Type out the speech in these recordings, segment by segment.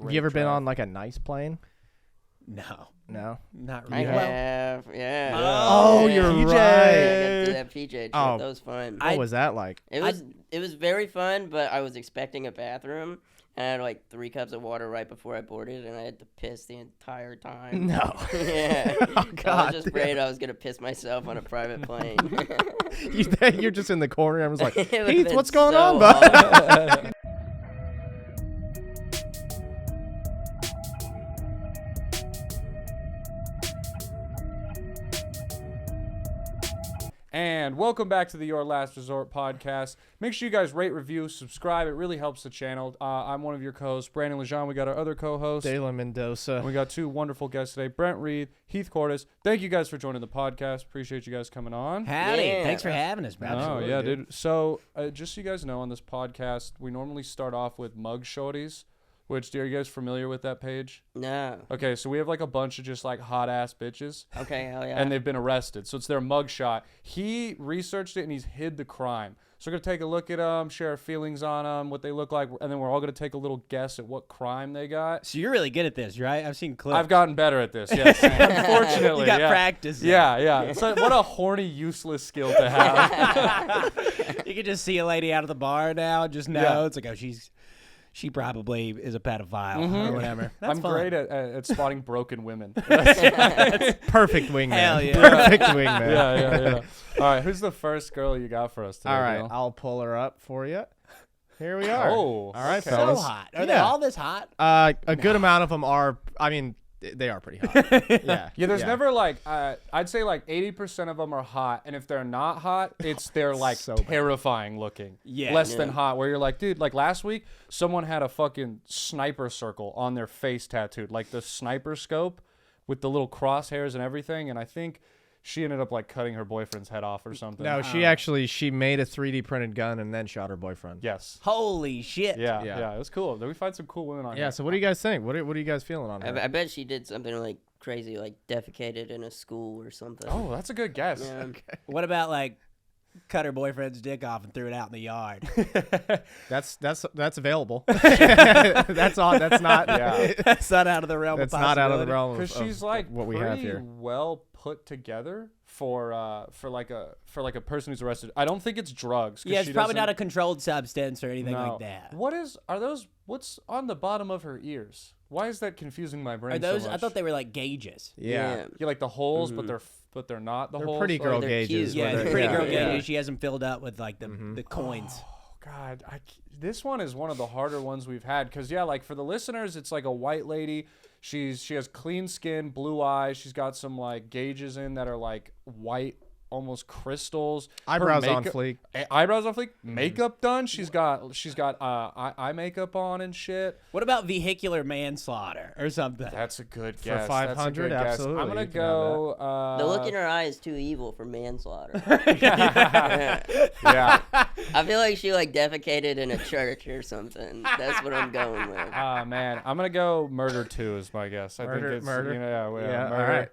Have you ever been on like a nice plane? No, not I really. have, yeah. Oh, you're PJ. right. I got to do that PJ trip. Oh. That was fun. What was that like? It was very fun, but I was expecting a bathroom, and I had like 3 cups of water right before I boarded, and I had to piss the entire time. No. Yeah. Oh, God. I was just afraid I was gonna piss myself on a private plane. You're just in the corner. I was like, It would've Heath, been what's going so on, bud? awful. And welcome back to the Your Last Resort podcast. Make sure you guys rate, review, subscribe. It really helps the channel. I'm one of your co-hosts, Brandon Lejean. We got our other co-host. Dalen Mendoza. And we got 2 wonderful guests today, Brent Reed, Heath Cordes. Thank you guys for joining the podcast. Appreciate you guys coming on. Howdy. Yeah. Thanks for having us, man. Oh, yeah, dude. So just so you guys know, on this podcast, we normally start off with mug shorties, which, are you guys familiar with that page? No. Okay, so we have like a bunch of just like hot ass bitches. Okay, hell yeah. And they've been arrested. So it's their mug shot. He researched it and he's hid the crime. So we're going to take a look at them, share our feelings on them, what they look like, and then we're all going to take a little guess at what crime they got. So you're really good at this, right? I've seen clips. I've gotten better at this, yes. Unfortunately. You got yeah. practice. Yeah. It's like, what a horny, useless skill to have. You can just see a lady out of the bar now and just know. Yeah. It's like, oh, she probably is a pedophile or whatever. I'm great at spotting broken women. Perfect wingman. Hell yeah. Perfect wingman. Yeah. All right, who's the first girl you got for us today? All right, Bill? I'll pull her up for you. Here we are. Oh, all right, okay. So fellas. hot. Are they Yeah. all this hot? A good amount of them are. I mean, they are pretty hot. Yeah. Yeah, there's never like I'd say like 80% of them are hot, and if they're not hot, they're like So bad. terrifying looking. Yeah. Less than Yeah. hot, where you're like, dude, like last week, someone had a fucking sniper circle on their face tattooed, like the sniper scope with the little crosshairs and everything, and I think she ended up like cutting her boyfriend's head off or something. No, she made a 3D printed gun and then shot her boyfriend. Yes. Holy shit. Yeah, it was cool. Did we find some cool women on here? Yeah. So what do you guys think? What are you guys feeling on her? I bet she did something like crazy, like defecated in a school or something. Oh, that's a good guess. Yeah. What about like cut her boyfriend's dick off and threw it out in the yard? That's available. That's on. That's not. Yeah. That's not out of the realm That's of not out of the possibility. realm of, Because she's like what we pretty have here. well put together for like a person who's arrested. I don't think it's drugs. 'Cause Yeah, it's she probably not doesn't- a controlled substance or anything No. like that. What's on the bottom of her ears? Why is that confusing my brain Are those? so I much? thought they were like gauges. Yeah. Yeah, like the holes, but they're not the They're holes. pretty girl they're gauges. cute. Yeah, where the they're- pretty yeah, girl yeah. gauges. She has them filled up with like the coins. Oh God, this one is one of the harder ones we've had. Cause yeah, like for the listeners, it's like a white lady. She has clean skin, blue eyes. She's got some like gauges in that are like white, almost crystals. Her Eyebrows on makeup- fleek. Eyebrows on fleek. Makeup done. She's got eye makeup on and shit. What about vehicular manslaughter or something? That's a good For guess. 500, That's a good guess. absolutely, I'm gonna you can go. The look in her eye is too evil for manslaughter. Yeah. I feel like she like defecated in a church or something. That's what I'm going with. Man, I'm gonna go murder 2 is my guess. I think it's Murder? You know, yeah, Yeah, murder. all right.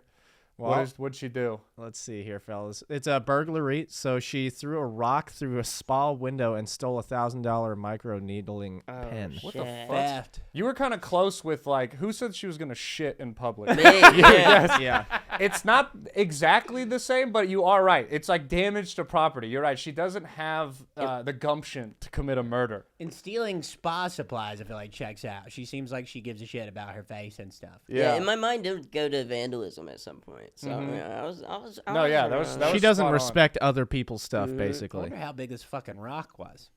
Well, What'd she do? let's see here, fellas. It's a burglary. So she threw a rock through a spa window and stole a $1,000 micro needling pen. What the Shit. fuck? Theft. You were kind of close with like who said she was gonna shit in public? Me, yeah. Yes. Yeah. It's not exactly the same, but you are right. It's like damage to property. You're right. She doesn't have the gumption to commit a murder. And stealing spa supplies, I feel like checks out. She seems like she gives a shit about her face and stuff. Yeah, in my mind, it would go to vandalism at some point. So yeah, I was. No, yeah, that was She doesn't spot on. respect other people's stuff, I basically. wonder how big this fucking rock was.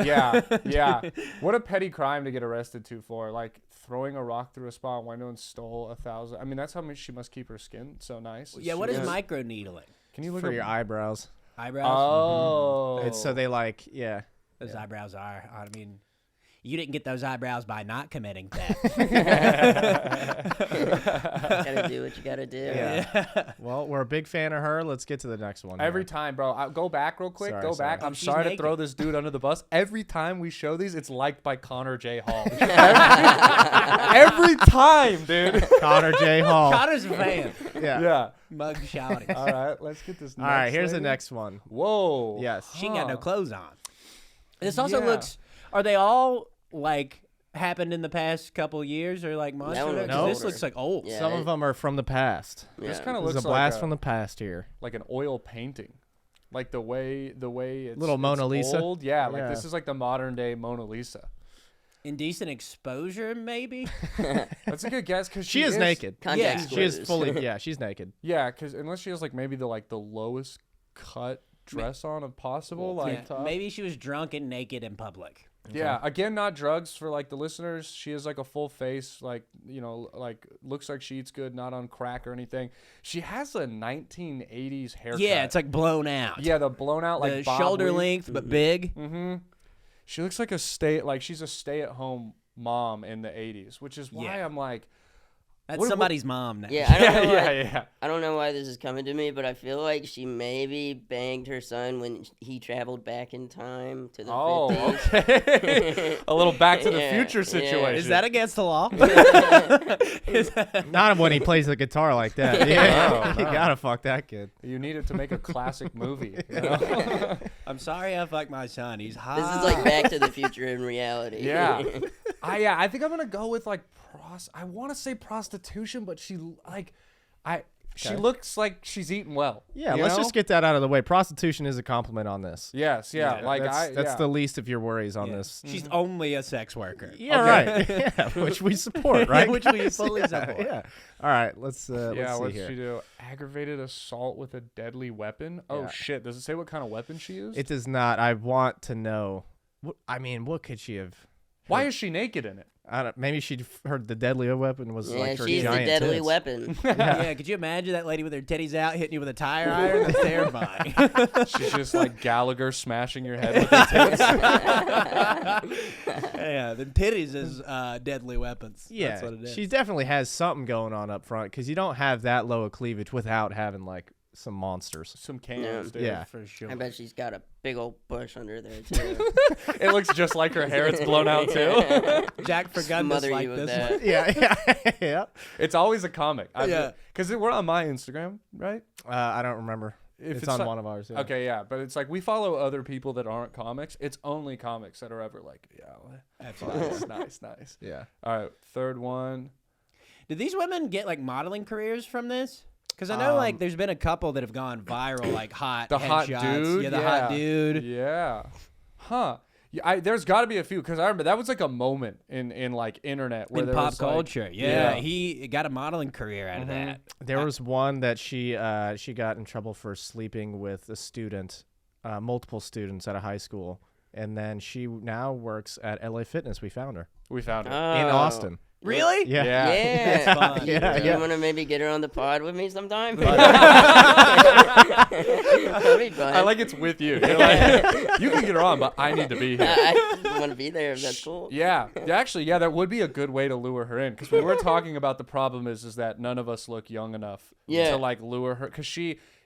Yeah. What a petty crime to get arrested for. Like throwing a rock through a spa window and stole 1,000. I mean, that's how much she must keep her skin so nice. Yeah, what is micro needling? Can you look For up your eyebrows. Eyebrows? Oh. It's so they like, yeah. Those eyebrows are. I mean, you didn't get those eyebrows by not committing theft. Gotta do what you gotta do. Yeah. Well, we're a big fan of her. Let's get to the next one. Every here. time, bro. Go back real quick. Sorry, Go sorry. back. Oh, I'm she's sorry to naked. throw this dude under the bus. Every time we show these, it's liked by Connor J. Hall. Every time, dude. Connor J. Hall. Connor's a fan. Yeah. Yeah. Mug shouting. All right. Let's get this. All right, here's the lady. next one. Whoa. Yes. She ain't got no Huh. clothes on. This also Yeah. looks. Are they all like happened in the past couple years or like months? That Or one whatever? was 'Cause this older. looks like old. Yeah. Some of them are from the past. This Yeah. kind of This looks is a blast like from the past here. like an oil painting, like the way it's Little Mona it's Lisa? Old. Yeah, like Yeah. this is like the modern day Mona Lisa. Indecent exposure, maybe. That's a good guess because She is naked. Context She is clues. fully. Yeah, she's naked. Yeah, because unless she has like maybe the lowest cut dress on if possible, like Yeah, top. maybe she was drunk and naked in public. Yeah, again, not drugs for like the listeners. She has like a full face, like like looks like she eats good, not on crack or anything. She has a 1980s haircut. Yeah, it's like blown out. yeah, the blown out like the bob shoulder weave. length, but big. Mm-hmm. She looks like she's a stay-at-home mom in the 80s, which is why Yeah. I'm like, That's What- somebody's mom now. Yeah, I don't know. yeah. I don't know why this is coming to me, but I feel like she maybe banged her son when he traveled back in time to the 50s. Okay. A little Back to the Yeah, Future yeah. situation. Is that against the law? Is that- Not when he plays the guitar like that. Yeah, No, you no. gotta fuck that kid. You need it to make a classic movie. You know? I'm sorry I fucked my son. He's hot. This is like Back to the Future in reality. Yeah. I think I'm gonna go with like I want to say prostitution, but she looks like she's eating well. Yeah, you let's know? just get that out of the way. Prostitution is a compliment on this. Yes, yeah. Like that's the least of your worries on Yeah. this. She's only a sex worker. Yeah, right. Yeah, which we support, right? Which we guys? fully Yeah, support. Yeah. All right, let's yeah. see What's here. she do? Aggravated assault with a deadly weapon. Oh Yeah. shit! Does it say what kind of weapon she used? It does not. I want to know. What could she have? Why is she naked in it? I don't. Maybe she heard the deadly weapon was Yeah, like her she's the giant deadly tits. weapon. Yeah, could you imagine that lady with her titties out hitting you with a tire iron? That's terrifying. She's just like Gallagher smashing your head with her tits. Yeah, the titties is deadly weapons. Yeah, That's what it is. she definitely has something going on up front because you don't have that low of cleavage without having like some monsters. Some cans, Yeah. dude. Yeah. for sure. I bet she's got a big old bush under there too. It looks just like her hair. It's blown out too. Jack Forgundas Smother like you with this that. one. Yeah, yeah. It's always a comic. Yeah. Because we're on my Instagram, right? I don't remember. If It's on like- one of ours. Yeah. Okay, yeah, but it's like we follow other people that aren't comics. It's only comics that are ever like, nice. Yeah. All right, third one. Did these women get like modeling careers from this? Because I know like there's been a couple that have gone viral, like hot The hot headshots. dude. Yeah, the hot dude. Yeah. Huh. Yeah, there's got to be a few because I remember that was like a moment in like internet where In there pop was, like- culture. Yeah, he got a modeling career out of that. There was one that she got in trouble for sleeping with a student, multiple students at a high school, and then she now works at LA Fitness. We found her We found it. in Oh. Austin. Really? Yeah. Yeah. That's fun. Yeah, Do yeah. you want to maybe get her on the pod with me sometime? That'd be fun. I like it's with you. You're like, you can get her on, but I need to be here. I want to be there if that's cool. Yeah, actually, yeah, that would be a good way to lure her in because we were talking about the problem is that none of us look young enough Yeah. to like lure her because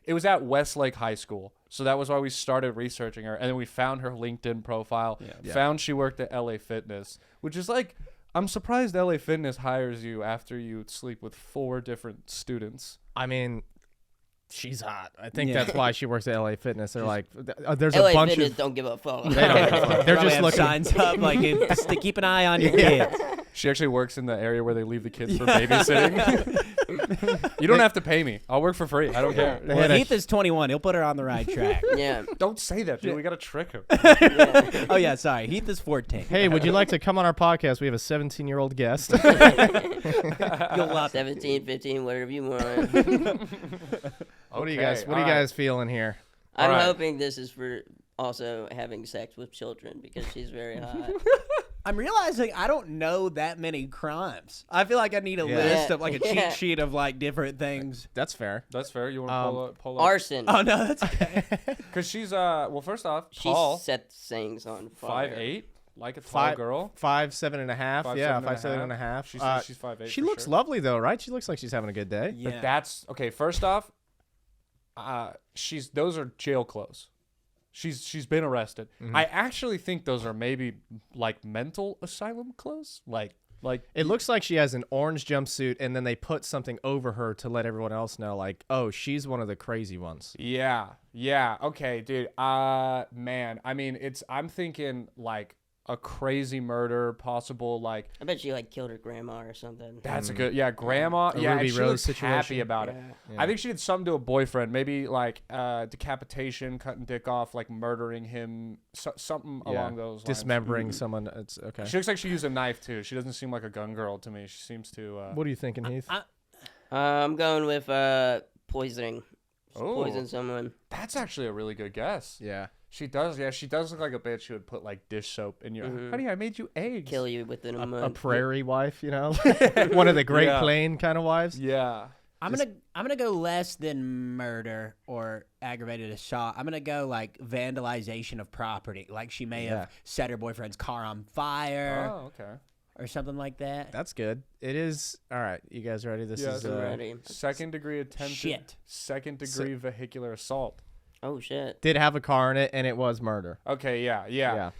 it was at Westlake High School, so that was why we started researching her, and then we found her LinkedIn profile, found she worked at LA Fitness, which is like I'm surprised LA Fitness hires you after you sleep with 4 different students. I mean, she's hot. I think Yeah. that's why she works at LA Fitness. They're like, there's LA a bunch Fitness of. don't give a fuck. They don't give a fuck. They're Probably just have looking. signs up like just to keep an eye on your Yeah. kids. She actually works in the area where they leave the kids for babysitting. You don't have to pay me. I'll work for free. I don't care. They Well, had a- Heath is 21. He'll put her on the right track. Yeah. Don't say that, dude. We gotta trick him. Oh yeah, sorry. Heath is 14. Hey, would you like to come on our podcast? We have a 17-year-old guest. You'll love it. 17, 15, whatever you want. What do you guys feeling here? I'm Alright. hoping this is for also having sex with children because she's very hot. I'm realizing I don't know that many crimes. I feel like I need a Yeah. list Yeah. of like a Yeah. cheat sheet of like different things. That's fair. That's fair. You want to pull up? Arson. Oh no, that's okay. Because she's well, first off, She tall, set things on fire. 5'8", like a tall girl. 5'7.5". 5'7" Yeah, and a 5'7.5". half. She's 5'8". She for looks sure. lovely though, right? She looks like she's having a good day. Yeah. But that's okay. First off, those are jail clothes. She's been arrested. I actually think those are maybe like mental asylum clothes. Like It looks like she has an orange jumpsuit, and then they put something over her to let everyone else know, like, oh, she's one of the crazy ones. yeah. Okay, dude. Man, I mean, I'm thinking like a crazy murder, possible like. I bet she like killed her grandma or something. That's a good, grandma. A Yeah, Ruby and she Rose looks situation. happy about it. Yeah. I think she did something to a boyfriend, maybe like decapitation, cutting dick off, like murdering him, something along those lines. Dismembering someone. It's okay. She looks like she used a knife too. She doesn't seem like a gun girl to me. She seems to. What are you thinking, Heath? I'm going with poisoning. Just Oh. poison someone. That's actually a really good guess. Yeah. She does. Yeah, she does look like a bitch who would put like dish soap in your. Honey, I made you eggs. Kill you within a month. A prairie wife, you know, one of the Great Yeah. Plain kind of wives. Yeah. I'm gonna go less than murder or aggravated assault. I'm gonna go like vandalization of property. Like she may have set her boyfriend's car on fire Oh, okay. or something like that. That's good. It is. All right, you guys ready? This Yes, is I'm ready. Second degree attempted. Shit. Second degree vehicular assault. Oh shit. did have a car in it, and it was murder. Okay. Yeah.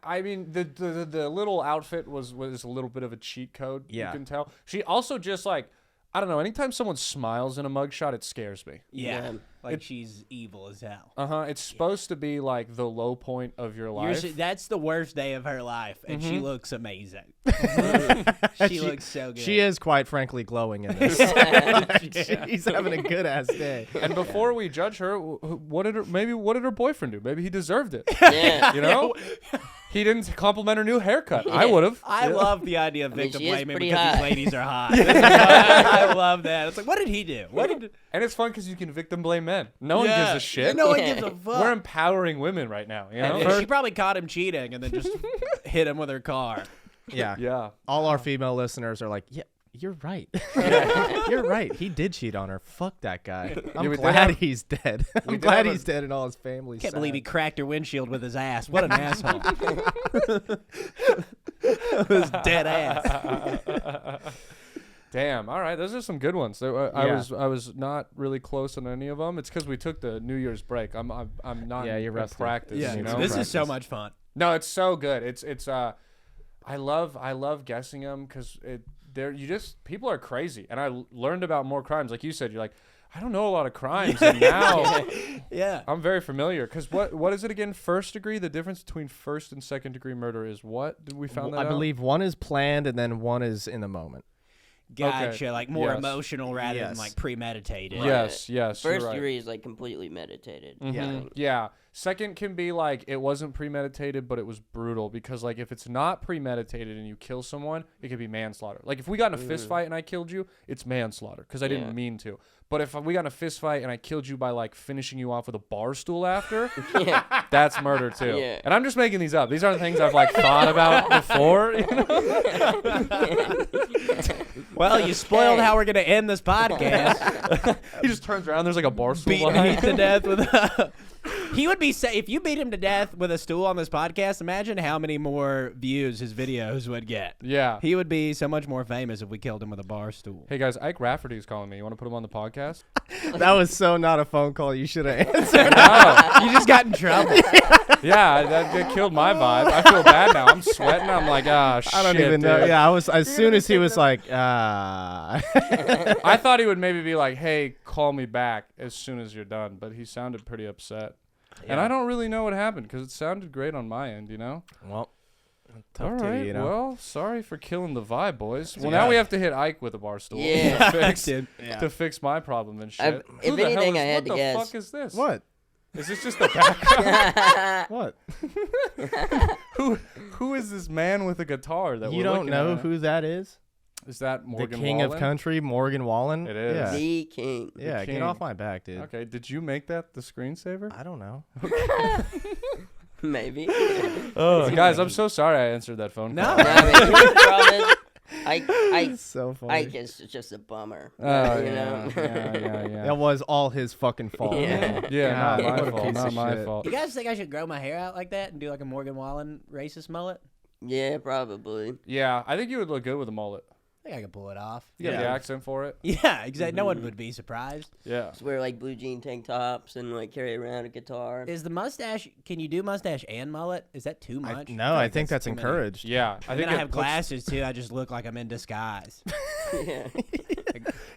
I mean, the little outfit was a little bit of a cheat code. Yeah. You can tell. She also just like, I don't know. Anytime someone smiles in a mugshot, it scares me. Yeah, Yeah. like she's evil as hell. It's supposed to be like the low point of your life. That's the worst day of her life, and she looks amazing. she looks so good. She is quite frankly glowing in this. She's having a good ass day. And before we judge her, what did her boyfriend do? Maybe he deserved it. Yeah. You know, he didn't compliment her new haircut. I would have. I love the idea of victim she is blaming pretty because hot. these ladies are hot. I love that. It's like, what did he do? What did? And it's fun because you can victim blame men. No one gives a shit. No one Yeah. gives a fuck. We're empowering women right now. You know. And she probably caught him cheating and then just hit him with her car. Yeah. Yeah. All our female listeners are like, yeah, you're right. You're right. He did cheat on her. Fuck that guy. I'm we did glad have- he's dead. I'm did glad have a- he's dead and all his family's Can't sad. believe he cracked her windshield with his ass. What an asshole. His dead ass. Damn. All right. Those are some good ones. I was not really close on any of them. It's because we took the New Year's break. I'm not Yeah, you're in rusty. practice. Yeah, You know? this is so much fun. No, it's so good. It's I love guessing them because people are crazy, and I learned about more crimes. Like you said, you're like, I don't know a lot of crimes, and now Yeah. I'm very familiar. Because what is it again? First degree. The difference between first and second degree murder is what? Did we found that I out? believe one is planned and then one is in the moment. Gotcha. Like more Yes. emotional rather than Yes. like premeditated. Yes. First you're right. degree is like completely meditated. Yeah. Second can be like it wasn't premeditated, but it was brutal because like if it's not premeditated and you kill someone, it could be manslaughter. Like if we got in a fist fight and I killed you, it's manslaughter because I didn't mean to. But if we got in a fist fight and I killed you by like finishing you off with a bar stool after, that's murder too. Yeah. And I'm just making these up. These aren't things I've like thought about before. You know? Well, you spoiled how we're gonna end this podcast. He just turns around. There's like a bar stool Beating behind. Heath to death with a... He would be if you beat him to death with a stool on this podcast. Imagine how many more views his videos would get. Yeah. He would be so much more famous if we killed him with a bar stool. Hey guys, Ike Rafferty's calling me. You want to put him on the podcast? That was so not a phone call you should have answered. No. You just got in trouble. Yeah, that killed my vibe. I feel bad now. I'm sweating. I'm like, shit. I don't even know. dude. Yeah, I was as soon as he was like, I thought he would maybe be like, hey, call me back as soon as you're done. But he sounded pretty upset. And I don't really know what happened because it sounded great on my end, you know? well, All tough right. to, you know. Well, sorry for killing the vibe, boys. Well, now we have to hit Ike with a bar stool Yeah. to fix my problem and shit. If Who the hell anything, is- I had what to guess. the fuck is this? What? Is this just the background? What? Who is this man with a guitar that You we're don't looking know at? Who that is? Is that Morgan the king of Wallen? country, Morgan Wallen. It is. Yeah, The king. yeah. king. Get off my back, dude. Okay, did you make that the screensaver? I don't know. Maybe. Oh, guys, I'm so sorry I answered that phone No. call. I mean, the problem is, Ike So funny. Ike is just a bummer. Oh, you yeah, know? yeah. That was all his fucking fault. Yeah. man. Yeah, not God, my what a fault. piece Not of my shit. fault. You guys think I should grow my hair out like that and do like a Morgan Wallen racist mullet? Yeah, probably. Yeah, I think you would look good with a mullet. I think I could pull it off. You got the Yeah. accent for it. Yeah, exactly. No one would be surprised. Yeah. Just wear like blue jean tank tops and like carry around a guitar. Is the mustache? Can you do mustache and mullet? Is that too much? No, I think that's too many. encouraged. Yeah, I And think then I it have puts- glasses too. I just look like I'm in disguise. Yeah.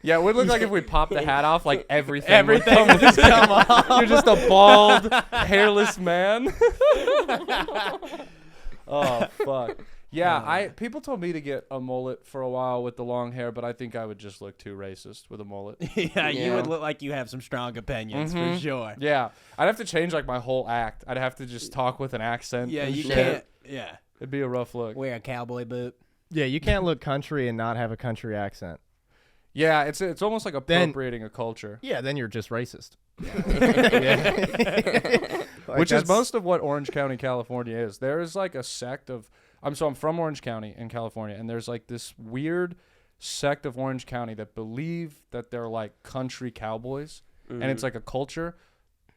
Yeah, it would look like if we popped the hat off, like everything. Everything would would just come off. You're just a bald, hairless man. Oh fuck. Yeah, people told me to get a mullet for a while with the long hair, but I think I would just look too racist with a mullet. Yeah, you would look like you have some strong opinions for sure. Yeah, I'd have to change like my whole act. I'd have to just talk with an accent. Yeah, and you shit. can't. Yeah, It'd be a rough look. wear a cowboy boot. Yeah, you can't look country and not have a country accent. Yeah, it's almost like appropriating a culture. Yeah, then you're just racist. Like Which is most of what Orange County, California is. There is like a sect of I'm from Orange County in California, and there's like this weird sect of Orange County that believe that they're like country cowboys, and it's like a culture,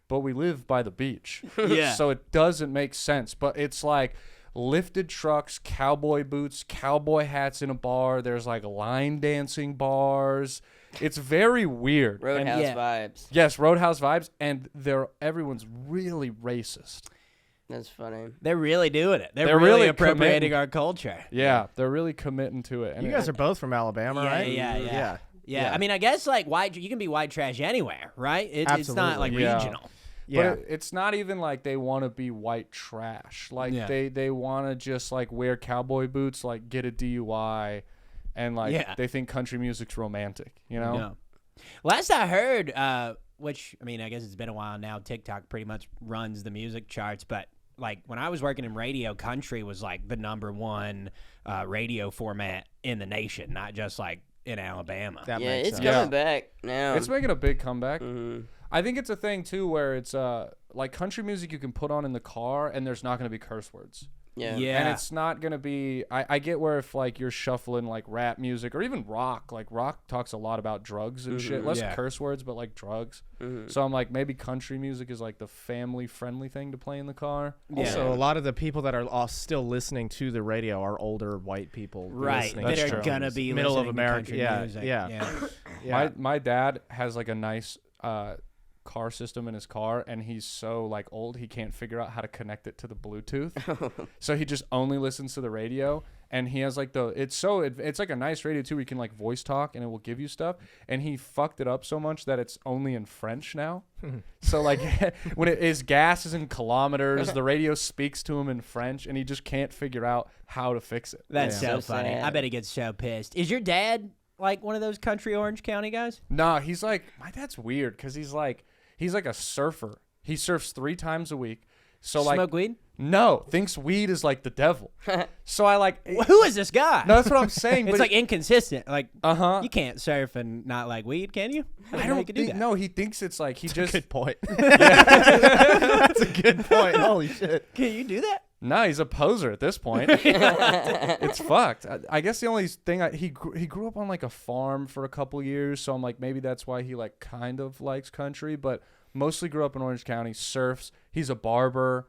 but we live by the beach. Yeah. So it doesn't make sense, but it's like lifted trucks, cowboy boots, cowboy hats in a bar. There's like line dancing bars. It's very weird. Roadhouse Yeah. vibes. Yes, Roadhouse vibes, and everyone's really racist. That's funny. They're really doing it. They're They're really really appropriating committing. our culture. Yeah, they're really committing to it. And You guys are both from Alabama, Yeah, right? yeah. Yeah. I mean, I guess like you can be white trash anywhere, right? It's not like Absolutely. Yeah. regional. Yeah. But it's not even like they want to be white trash. Like Yeah. they want to just like wear cowboy boots, like get a DUI, and like they think country music's romantic. You know? No. Last I heard, which I mean, I guess it's been a while now. TikTok pretty much runs the music charts, but like when I was working in radio, country was like the #1 radio format in the nation, not just like in Alabama. That Yeah, makes it's sense. coming back now. It's making a big comeback. Mhm. I think it's a thing too where it's like country music you can put on in the car and there's not going to be curse words. Yeah. And it's not going to be I get where if like you're shuffling like rap music or even rock, like rock talks a lot about drugs and shit. Less Yeah. curse words but like drugs. So I'm like maybe country music is like the family friendly thing to play in the car. Also, a lot of the people that are all still listening to the radio are older white people. Right, listening that to are true. gonna be middle of listening to America. country Yeah, music. yeah. Yeah. My dad has like a nice car system in his car, and he's so like old he can't figure out how to connect it to the Bluetooth. So he just only listens to the radio, and he has like it's like a nice radio too where you can like voice talk and it will give you stuff, and he fucked it up so much that it's only in French now. So like when his gas is in kilometers, the radio speaks to him in French, and he just can't figure out how to fix it. That's Yeah. so So funny. sad. I bet he gets so pissed. Is your dad like one of those country Orange County guys? Nah, he's like my dad's weird because he's like a surfer. He surfs 3 times a week. So like Smoke weed? no, thinks weed is like the devil. So I like Who is this guy? no, that's what I'm saying. It's but like inconsistent. Like uh-huh. you can't surf and not like weed, can you? I know you don't could do think that. no, he thinks it's like he just Good point. That's a good point. Holy shit. Can you do that? no, he's a poser at this point. It's fucked. I guess the only thing he grew up on like a farm for a couple years, so I'm like maybe that's why he like kind of likes country, but mostly grew up in Orange County, surfs. He's a barber.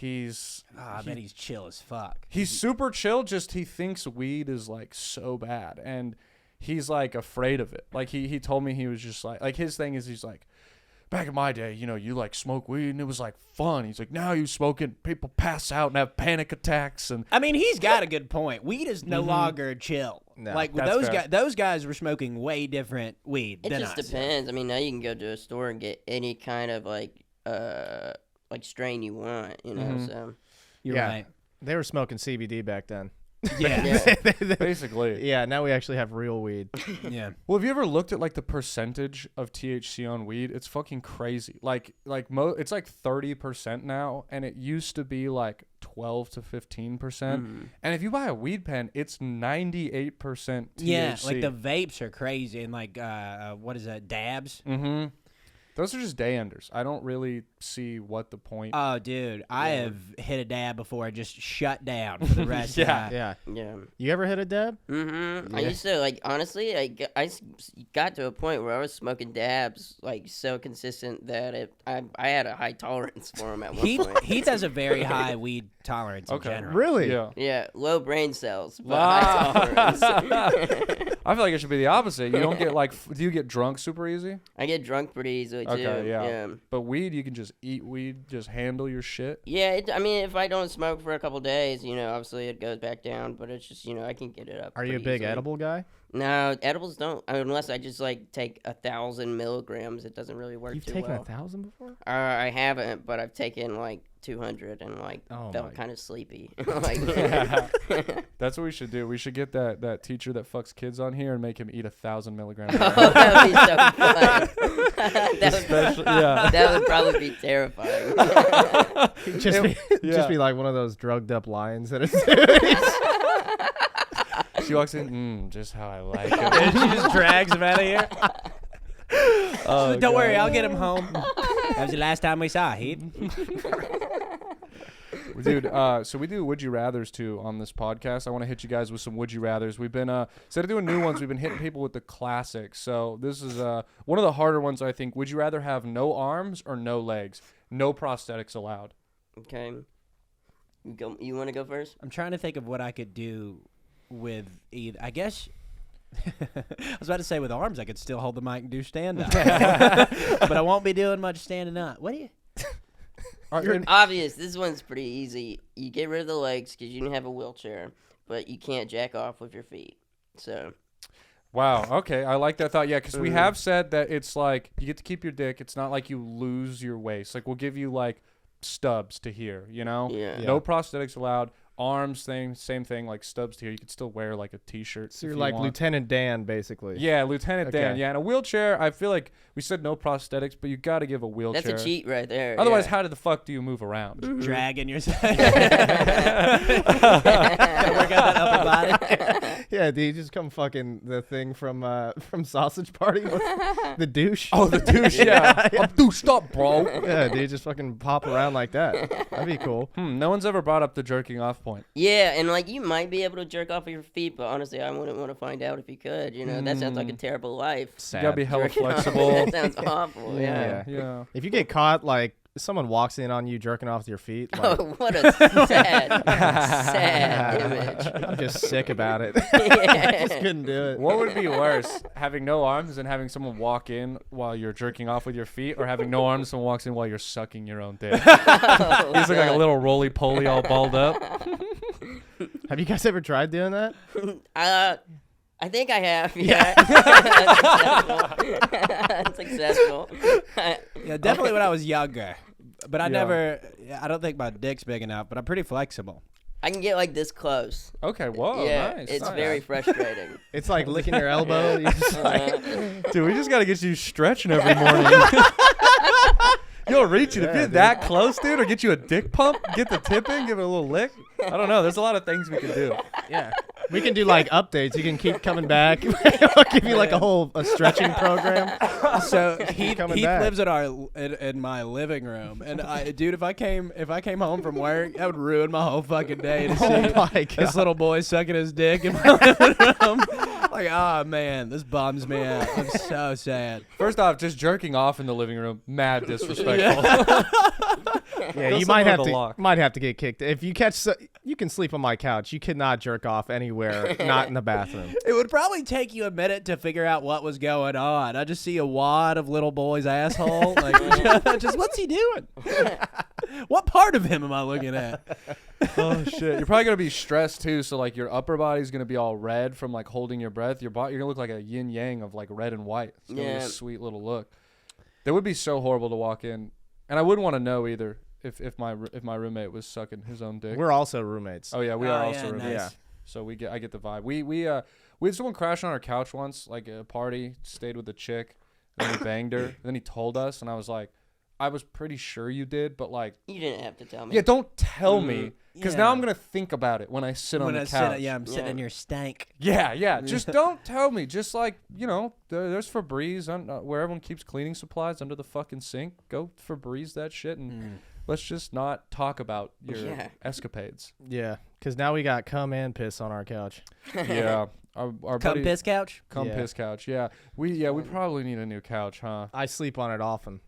I bet he's chill as fuck. He's super chill, just he thinks weed is like so bad, and he's like afraid of it. Like he told me he was just like his thing is he's like, back in my day, you know, you like smoke weed and it was like fun. He's like, now you smoke it, people pass out and have panic attacks. And I mean, he's got a good point. Weed is no longer chill. No, like that's fair. those guys were smoking way different weed It than just us. depends. I mean, now you can go to a store and get any kind of like strain you want, you know. So You're Yeah. right. They were smoking CBD back then. Yeah. basically, Yeah, now we actually have real weed. Yeah. well, have you ever looked at like the percentage of THC on weed? It's fucking crazy. It's like 30% now, and it used to be like 12 to 15%. And if you buy a weed pen, it's 98% THC. Yeah, like the vapes are crazy, and like what is that? Dabs. Mm-hmm. Those are just day enders. I don't really see what the point. Oh, dude, I have hit a dab before. I just shut down for the rest. Yeah. of Yeah. yeah. You ever hit a dab? I used to like honestly, I got to a point where I was smoking dabs like so consistent that I had a high tolerance for them at one point. Heath has a very high weed tolerance in general. Really? Yeah. Yeah, low brain cells, but high tolerance. I feel like it should be the opposite. You don't get like, do you get drunk super easy? I get drunk pretty easily too. Okay, yeah. Yeah. But weed, you can just eat weed, just handle your shit. Yeah, I mean, if I don't smoke for a couple days, you know, obviously it goes back down, but it's just, you know, I can get it up. Are you a pretty big easily. edible guy? No, edibles don't. Unless I just like take 1,000 milligrams, it doesn't really work You've too taken well. 1,000 before? I haven't, but I've taken like 200 and like Oh my- felt kind of sleepy. Like, That's what we should do. We should get that teacher that fucks kids on here and make him eat 1,000 milligrams. oh, that would be so fun. Yeah. That would probably be terrifying. Just be like one of those drugged up lions that is. She walks in, just how I like And it. she just drags him out of here. Oh, Don't worry, God. I'll get him home. That was the last time we saw Heath. Dude, so we do Would You Rathers too on this podcast. I want to hit you guys with some Would You Rathers. We've been, instead of doing new ones, we've been hitting people with the classics. So this is one of the harder ones, I think. Would you rather have no arms or no legs? No prosthetics allowed. Okay. You want to go first? I'm trying to think of what I could do with either. I guess. I was about to say with arms, I could still hold the mic and do stand up. But I won't be doing much standing up. What do you? Obvious. This one's pretty easy. You get rid of the legs because you don't have a wheelchair, but you can't jack off with your feet. So. Wow. Okay. I like that thought. Yeah, because we have said that it's like you get to keep your dick. It's not like you lose your waist. Like we'll give you like stubs to here, you know? Yeah. No prosthetics allowed. Arms, same thing, like stubs to here. You could still wear like a t-shirt. So if you're you like want. Lieutenant Dan, basically. Yeah, Lieutenant Dan. Okay. Yeah, in a wheelchair, I feel like we said no prosthetics, but you got to give a wheelchair. That's a cheat right there. Otherwise, yeah. how the fuck do you move around? Dragging yourself. Gotta work out that upper body. Yeah, dude, you just come fucking the thing from Sausage Party, the douche. Oh, the douche. Yeah. I'm douched up, bro. Yeah, dude, just fucking pop around like that. That'd be cool. No one's ever brought up the jerking off point. Yeah, and like you might be able to jerk off with your feet, but honestly, I wouldn't want to find out if you could. You know, that sounds like a terrible life. You gotta be hella Jerking off. flexible. That sounds awful. Yeah. Yeah. If you get caught, like someone walks in on you jerking off with your feet, like, Oh, what a sad image. I'm just sick about it. Yeah. I just couldn't do it. What would be worse, having no arms and having someone walk in while you're jerking off with your feet, or having no arms and someone walks in while you're sucking your own dick? Oh, He's like a little roly-poly all balled up. Have you guys ever tried doing that? I think I have. Yeah. That's successful. Yeah, definitely when I was younger. But I Yeah. never. I don't think my dick's big enough. But I'm pretty flexible. I can get like this close. Okay, whoa, yeah, nice. it's nice. very frustrating. It's like licking your elbow. You just like, Dude, we just gotta get you stretching every morning. You'll reach it if you're that close, dude, or get you a dick pump, get the tip in, give it a little lick. I don't know. There's a lot of things we can do. yeah. We can do like updates. You can keep coming back. I'll give you like a stretching program. So Heath Coming back. lives in my living room, and dude, if I came home from work, that would ruin my whole fucking day to see Oh my this god. little boy sucking his dick in my living room. Like, oh man, this bums me out. I'm so sad. First off, just jerking off in the living room, mad disrespectful. Yeah, Go you somewhere with a lock. might have to get kicked. If you catch, you can sleep on my couch. You cannot jerk off anywhere, not in the bathroom. It would probably take you a minute to figure out what was going on. I just see a wad of little boy's asshole. Like, just what's he doing? What part of him am I looking at? Oh shit! You're probably gonna be stressed too. So like your upper body's gonna be all red from like holding your breath. Your body, you're gonna look like a yin yang of like red and white. It's gonna be Yeah. a sweet little look. That would be so horrible to walk in, and I wouldn't want to know either if my roommate was sucking his own dick. We're also roommates. Oh yeah, we are also yeah, roommates. nice. Yeah. So I get the vibe. We had someone crash on our couch once, like a party, stayed with a chick, and then he banged her. And then he told us, and I was like, I was pretty sure you did, but like, You didn't have to tell me. yeah, don't tell me, because now Yeah. I'm gonna think about it when I sit on When the I couch. sit, I'm sitting Yeah. in your stank. Yeah. Just don't tell me. Just like, you know, there's Febreze where everyone keeps cleaning supplies under the fucking sink. Go Febreze that shit, and let's just not talk about your Yeah. escapades. Yeah, because now we got cum and piss on our couch. Yeah. Our Come buddy, piss couch. Cum Yeah. piss couch. Yeah. We probably need a new couch, huh? I sleep on it often.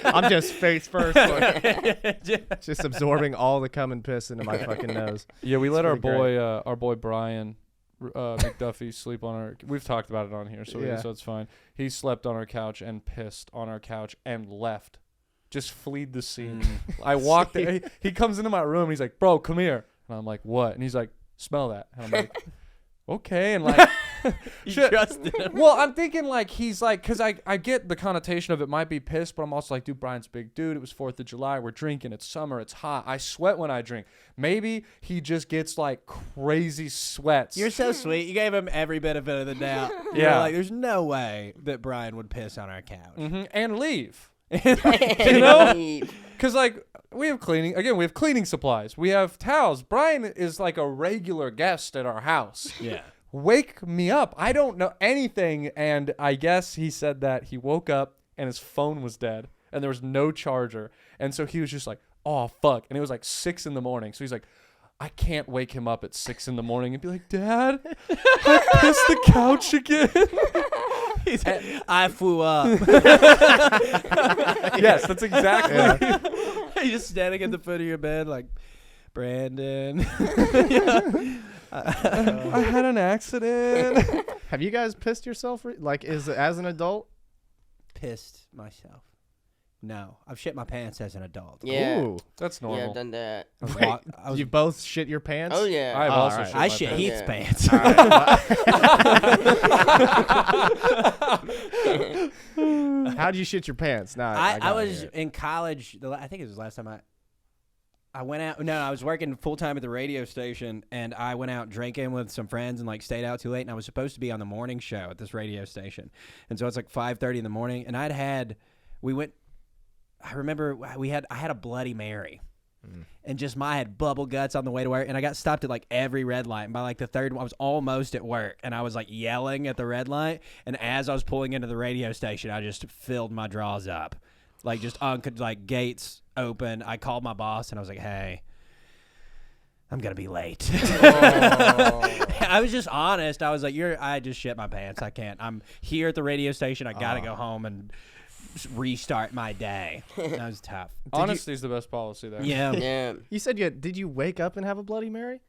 I'm just face first, like, just absorbing all the cum and piss into my fucking nose. Yeah, we let pretty our boy Brian McDuffie sleep on our. We've talked about it on here, so Yeah. so it's fine. He slept on our couch and pissed on our couch and left, just fleed the scene. I walked there. He comes into my room. And he's like, "Bro, come here," and I'm like, "What?" And he's like, "Smell that," and I'm like, okay, and like You shit. trusted him. Well, I'm thinking like he's like, because I get the connotation of it might be pissed, but I'm also like, dude, Brian's a big dude. It was 4th of July. We're drinking. It's summer. It's hot. I sweat when I drink. Maybe he just gets like crazy sweats. You're so sweet. You gave him every benefit of the doubt. You Yeah. were like, there's no way that Brian would piss on our couch. And leave. You know? Because like we have cleaning supplies. We have towels. Brian is like a regular guest at our house. Yeah. Wake me up. I don't know anything. And I guess he said that he woke up and his phone was dead and there was no charger. And so he was just like, oh, fuck. And it was like 6 a.m. So he's like, I can't wake him up at 6 a.m. and be like, Dad, I pissed the couch again. I flew up. Yes, that's exactly. You're just standing at the foot of your bed like, Brandon. I had an accident. Have you guys pissed yourself? Like, as an adult? Pissed myself. No, I've shit my pants as an adult. Yeah. Ooh. That's Yeah, normal. I've done that. You both shit your pants? Oh yeah. I've Oh, also alright. shit I my shit pants. Heath's pants. How'd you shit your pants? Nah, I gotta was hear it. in college. I think it was the last time I went out. No, I was working full time at the radio station, and I went out drinking with some friends and like stayed out too late. And I was supposed to be on the morning show at this radio station, and so it's like 5:30 in the morning. And we went. I remember I had a Bloody Mary. And just I had bubble guts on the way to work, and I got stopped at like every red light. And by like the third one, I was almost at work, and I was like yelling at the red light. And as I was pulling into the radio station, I just filled my drawers up, like just like gates open. I called my boss, and I was like, "Hey, I'm gonna be late." I was just honest. I was like, I just shit my pants. I can't. I'm here at the radio station. I gotta go home and restart my day. That was tough. Honesty is the best policy there. Yeah. Yeah. You said did you wake up and have a Bloody Mary?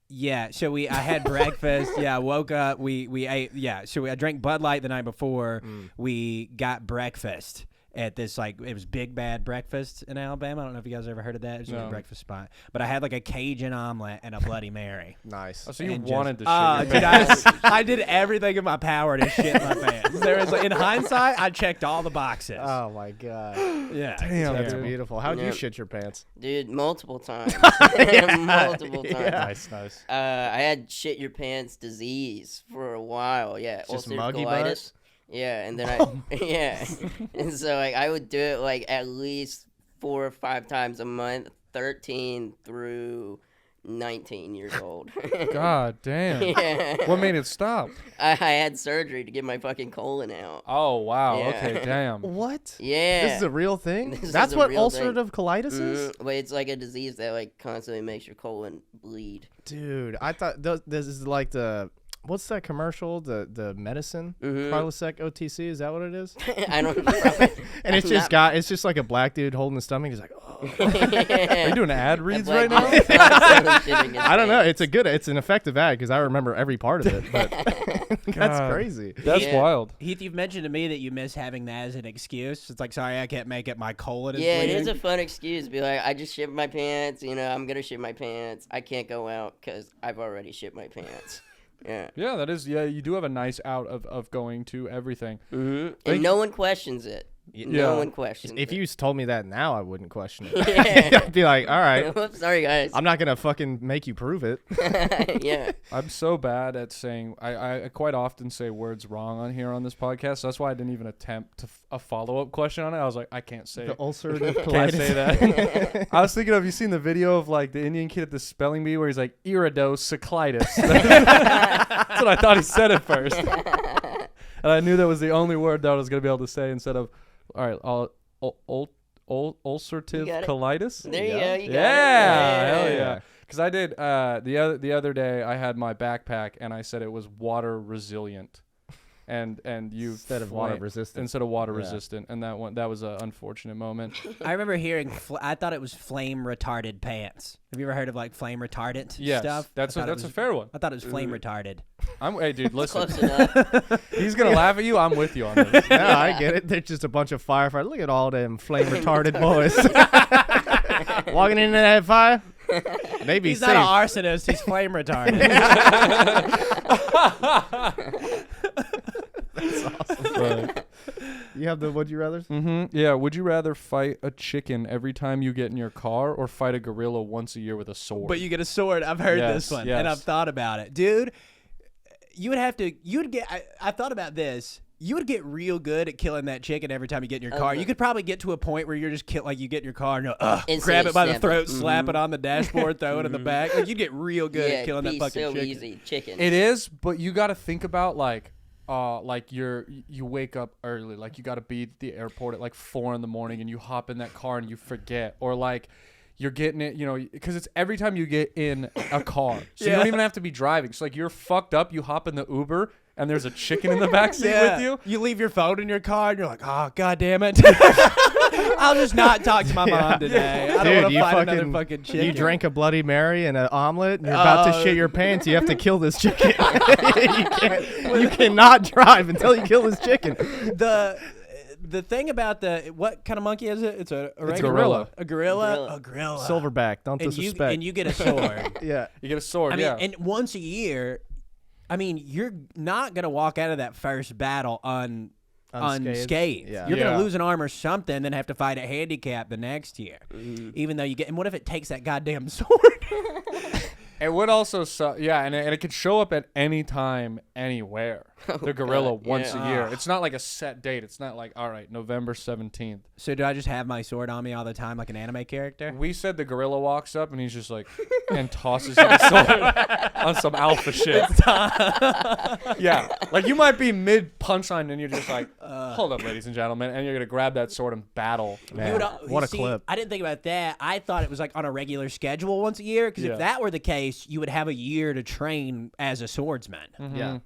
Yeah, so I had breakfast. Yeah, I woke up. We ate. Yeah, so I drank Bud Light the night before. We got breakfast at this it was Big Bad Breakfast in Alabama. I don't know if you guys ever heard of that. It was a breakfast spot. But I had like a Cajun omelet and a Bloody Mary. Nice. Oh, so you And wanted to just- shit your dude, pants. I did everything in my power to shit my pants. There was in hindsight, I checked all the boxes. Oh my god. Yeah, Damn, That's dude. beautiful. How'd you Yeah. shit your pants? Dude, multiple times. Multiple times. Nice. I had shit your pants disease for a while. Yeah, Just ulcerative muggy colitis. butt? Yeah, and then yeah, and so like I would do it like at least 4 or 5 times a month, 13 through 19 years old. God damn. Yeah. What made it stop? I had surgery to get my fucking colon out. Oh wow. Yeah. Okay. Damn. What? Yeah. This is a real thing? This That's is a what real thing. ulcerative colitis is? But it's like a disease that like constantly makes your colon bleed. Dude, I thought this is like what's that commercial? The medicine? Prilosec OTC, is that what it is? I don't know. And it's just like a black dude holding the stomach. He's like, oh. Are you doing ad reads right now? I don't know. It's an effective ad because I remember every part of it. But that's God. crazy. That's Yeah. wild. Heath, you've mentioned to me that you miss having that as an excuse. It's like, sorry, I can't make it. My colon is Yeah, it bleeding. is a fun excuse. Be like, I just shit my pants. I'm gonna shit my pants. I can't go out because I've already shit my pants. Yeah. Yeah, that is. Yeah, you do have a nice out of going to everything. And no one questions it. Yeah. No one questions If it. you told me that now, I wouldn't question it. Yeah. I'd be like, all right, Whoops, sorry guys. I'm not going to fucking make you prove it. Yeah. I'm so bad at saying. I quite often say words wrong on here on this podcast. So that's why I didn't even attempt a follow up question on it. I was like, I can't say The it. ulcerative colitis. Can't say that. I was thinking of, you seen the video of like the Indian kid at the spelling bee where he's like iridocyclitis. That's what I thought he said at first. And I knew that was the only word that I was going to be able to say instead of, all right, ulcerative got it. colitis. There you go. You got Yeah, it. hell yeah. Because I did the other day I had my backpack and I said it was water resilient, and you Instead of water resistant. instead of water Yeah. resistant, and that was an unfortunate moment. I remember hearing, I thought it was flame retarded pants. Have you ever heard of like flame retardant Yes, stuff? that's I thought it a was- fair one. I thought it was flame retarded. Hey dude, listen, Close enough. he's gonna laugh at you. I'm with you on this. No, I get it. They're just a bunch of firefighters. Look at all them flame retarded boys. Walking into that fire. Maybe He's safe. not an arsonist. He's flame retardant. That's awesome. You have the would you rather? Yeah. Would you rather fight a chicken every time you get in your car, or fight a gorilla once a year with a sword? But you get a sword. I've heard this one, and I've thought about it, dude. You would have to. You would get. I thought about this. You would get real good at killing that chicken every time you get in your car. You could probably get to a point where you're just you get in your car and grab it by the throat, slap it on the dashboard, throw it in the back. Like, you'd get real good at killing that fucking so chicken. easy, chicken. It is, but you got to think about like you wake up early, like you got to be at the airport at like 4 a.m. and you hop in that car and you forget, or like you're getting it, because it's every time you get in a car, so you don't even have to be driving. So like you're fucked up, you hop in the Uber and there's a chicken in the backseat with you. You leave your phone in your car and you're like, oh, god damn it. I'll just not talk to my mom today. I don't want to fight another fucking chicken. You drank a Bloody Mary and an omelet, and you're about to shit your pants. You have to kill this chicken. You cannot drive until you kill this chicken. The thing about what kind of monkey is it? It's a gorilla. A gorilla? A gorilla. Silverback. Don't disrespect. And you get a sword. Yeah. You get a sword, I mean, and once a year, you're not going to walk out of that first battle unscathed. Yeah. You're going to lose an arm or something, then have to fight a handicap the next year. Even though and what if it takes that goddamn sword? It would also and it could show up at any time, anywhere. The gorilla once a year. It's not like a set date. It's not like, all right, November 17th. So do I just have my sword on me all the time like an anime character? We said the gorilla walks up and he's just like, and tosses his sword on some alpha shit. Yeah. Like you might be mid punchline and you're just like, hold up, ladies and gentlemen. And you're going to grab that sword and battle. Man, what a clip. I didn't think about that. I thought it was like on a regular schedule once a year. Because if that were the case, you would have a year to train as a swordsman. Yeah.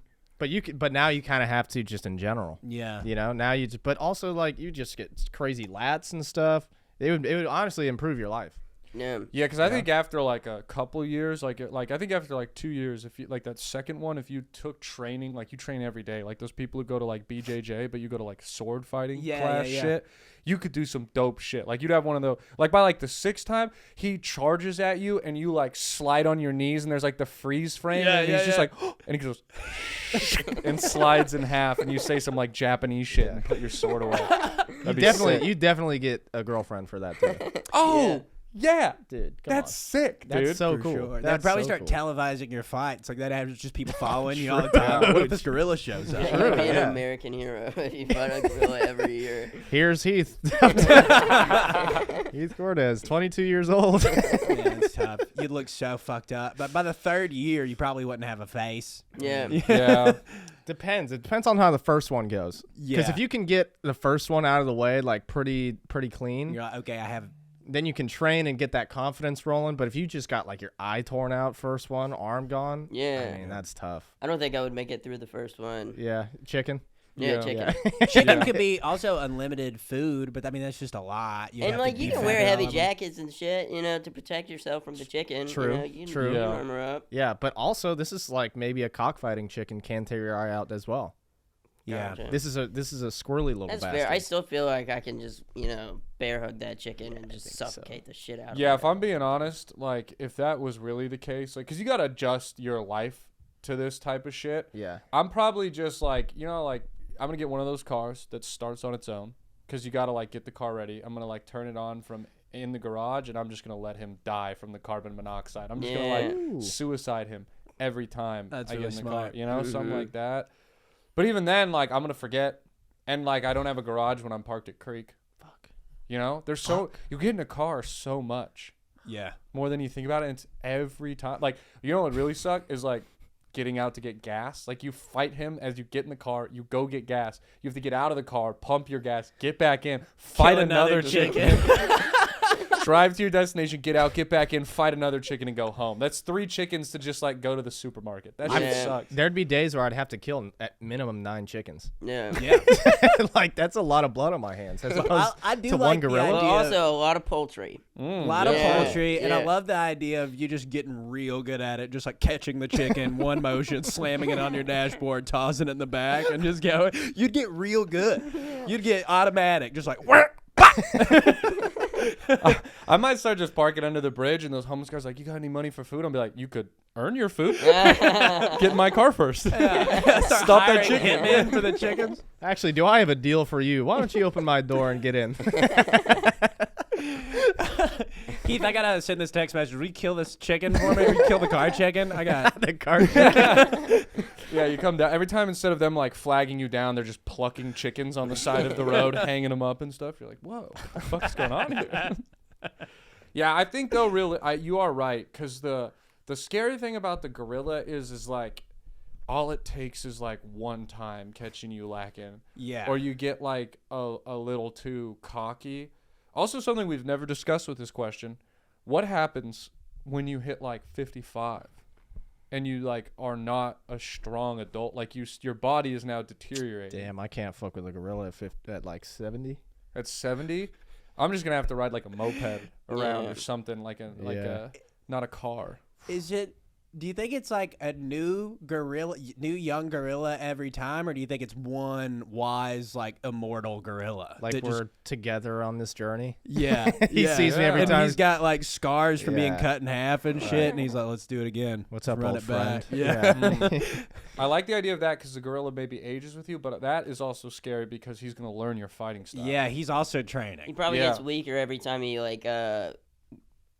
But now you kind of have to just in general. Yeah. Now but also like you just get crazy lats and stuff. It would honestly improve your life. Yeah. Yeah, because I think after like a couple years, like I think after like 2 years, if you like that second one, if you took training, like you train every day, like those people who go to like BJJ, but you go to like sword fighting class shit, you could do some dope shit. Like you'd have one of those, like by like the 6th time, he charges at you and you like slide on your knees and there's like the freeze frame and he's just like, and he goes and slides in half and you say some like Japanese shit and put your sword away. You definitely get a girlfriend for that too. Oh. Yeah, dude, that's sick, dude. That's so cool. Sure. That's They'd probably so start cool. televising your fights. Like that has just people following you all the time. What if this gorilla shows up? You'd be an American hero if you fight a gorilla every year. Here's Heath. Heath Cortez, 22 years old. Yeah, it's tough. You'd look so fucked up. But by the 3rd year, you probably wouldn't have a face. Yeah. Yeah. Depends. It depends on how the first one goes. Because if you can get the first one out of the way, like pretty clean, You're like, okay, I have. then you can train and get that confidence rolling. But if you just got like your eye torn out first one, arm gone, Yeah. I mean, that's tough. I don't think I would make it through the first one. Yeah, chicken. Yeah, chicken. Chicken could be also unlimited food, but I mean that's just a lot. And like you can wear heavy jackets and shit, to protect yourself from the chicken. True. You True. can armor up. Yeah, but also this is like maybe a cockfighting chicken can tear your eye out as well. Yeah. Gotcha. This is a squirrely little That's bastard. fair. I still feel like I can just, bear hug that chicken and just suffocate the shit out of it. Yeah, if I'm being honest, like if that was really the case, like, cause you gotta adjust your life to this type of shit. Yeah. I'm probably just like, like I'm gonna get one of those cars that starts on its own, cause you gotta like get the car ready. I'm gonna like turn it on from in the garage, and I'm just gonna let him die from the carbon monoxide. I'm just gonna like suicide him every time That's I really get in the smart. car, something like that. But even then, like I'm gonna forget, and like I don't have a garage when I'm parked at Creek. Fuck. There's you get in a car so much. Yeah. More than you think about it. And it's every time. Like, what would really suck is like getting out to get gas. Like you fight him as you get in the car, you go get gas. You have to get out of the car, pump your gas, get back in, fight another chicken. Drive to your destination, get out, get back in, fight another chicken, and go home. That's 3 chickens to just like go to the supermarket. That shit sucks. There'd be days where I'd have to kill at minimum 9 chickens. Yeah. Yeah. Like that's a lot of blood on my hands. As opposed I do to like one the gorilla. Well, idea. also a lot of poultry. A lot of Yeah. poultry, and I Yeah. love the idea of you just getting real good at it, just like catching the chicken, one motion, slamming it on your dashboard, tossing it in the back, and just going. You'd get real good. You'd get automatic, just like. I might start just parking under the bridge, and those homeless guys like, "You got any money for food?" I'll be like, "You could earn your food. Get in my car first. Stop that chicken hitmen for the chickens. Actually, do I have a deal for you? Why don't you open my door and get in? Keith, I gotta send this text message. Will you kill this chicken for me? Will you kill the car chicken? I got The car chicken. Yeah, you come down every time. Instead of them like flagging you down, they're just plucking chickens on the side of the road, hanging them up and stuff. You're like, whoa, what the fuck's going on here? Yeah, I think though, really, you are right, because the scary thing about the gorilla is like, all it takes is like one time catching you lacking. Yeah. Or you get like a little too cocky. Also, something we've never discussed with this question: what happens when you hit like 55 and you like are not a strong adult? Like your body is now deteriorating. Damn, I can't fuck with a gorilla at like 70. At 70, I'm just gonna have to ride like a moped around Yeah. or something, like a not a car. Is it? Do you think it's like a new young gorilla every time, or do you think it's one wise, like immortal gorilla? Like that we're together on this journey. yeah, He sees me every and time. he's got like scars from being Yeah. cut in half and shit, and he's like, "Let's do it again. What's up, Run old it back." friend? Yeah. I like the idea of that because the gorilla maybe ages with you, but that is also scary because he's gonna learn your fighting style. Yeah, he's also He training. probably Yeah. gets weaker every time he like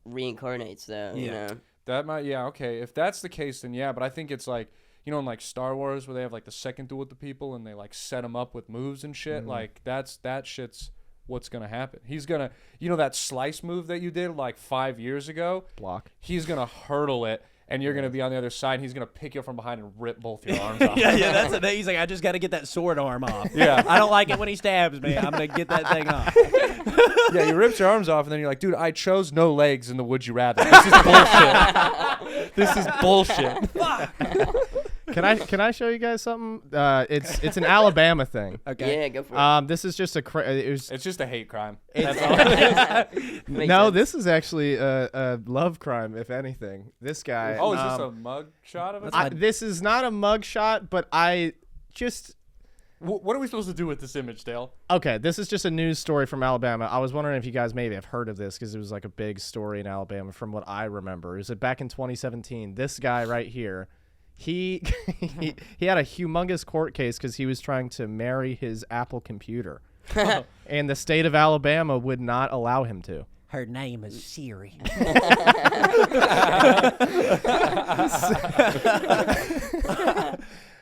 reincarnates, though. You Yeah. know. That might, yeah, okay. If that's the case, then yeah. But I think it's like, you know, in like Star Wars where they have like the second duel with the people and they like set them up with moves and shit. Like that shit's what's gonna happen. He's gonna, you know, that slice move that you did like 5 years ago. Block. He's gonna hurdle it, and you're gonna be on the other side. And he's gonna pick you up from behind and rip both your arms off. Yeah, that's the thing. He's like, I just got to get that sword arm off. Yeah. I don't like it when he stabs me. I'm gonna get that thing off. Yeah, he rips your arms off, and then you're like, dude, I chose no legs in the Would You Rather. This is bullshit. This is bullshit. Can I show you guys something? It's an Alabama thing. Okay. Yeah, go for it. This is just It's just a hate crime. It's- That's all it is. Makes no, sense. this is actually a love crime, if anything. This guy. Oh, is this a mug shot of it? This is not a mug shot, but I just. What are we supposed to do with this image, Dale? Okay, this is just a news story from Alabama. I was wondering if you guys maybe have heard of this because it was like a big story in Alabama from what I remember. Is it back in 2017? This guy right here, he had a humongous court case because he was trying to marry his Apple computer, and the state of Alabama would not allow him to. Her name is Siri.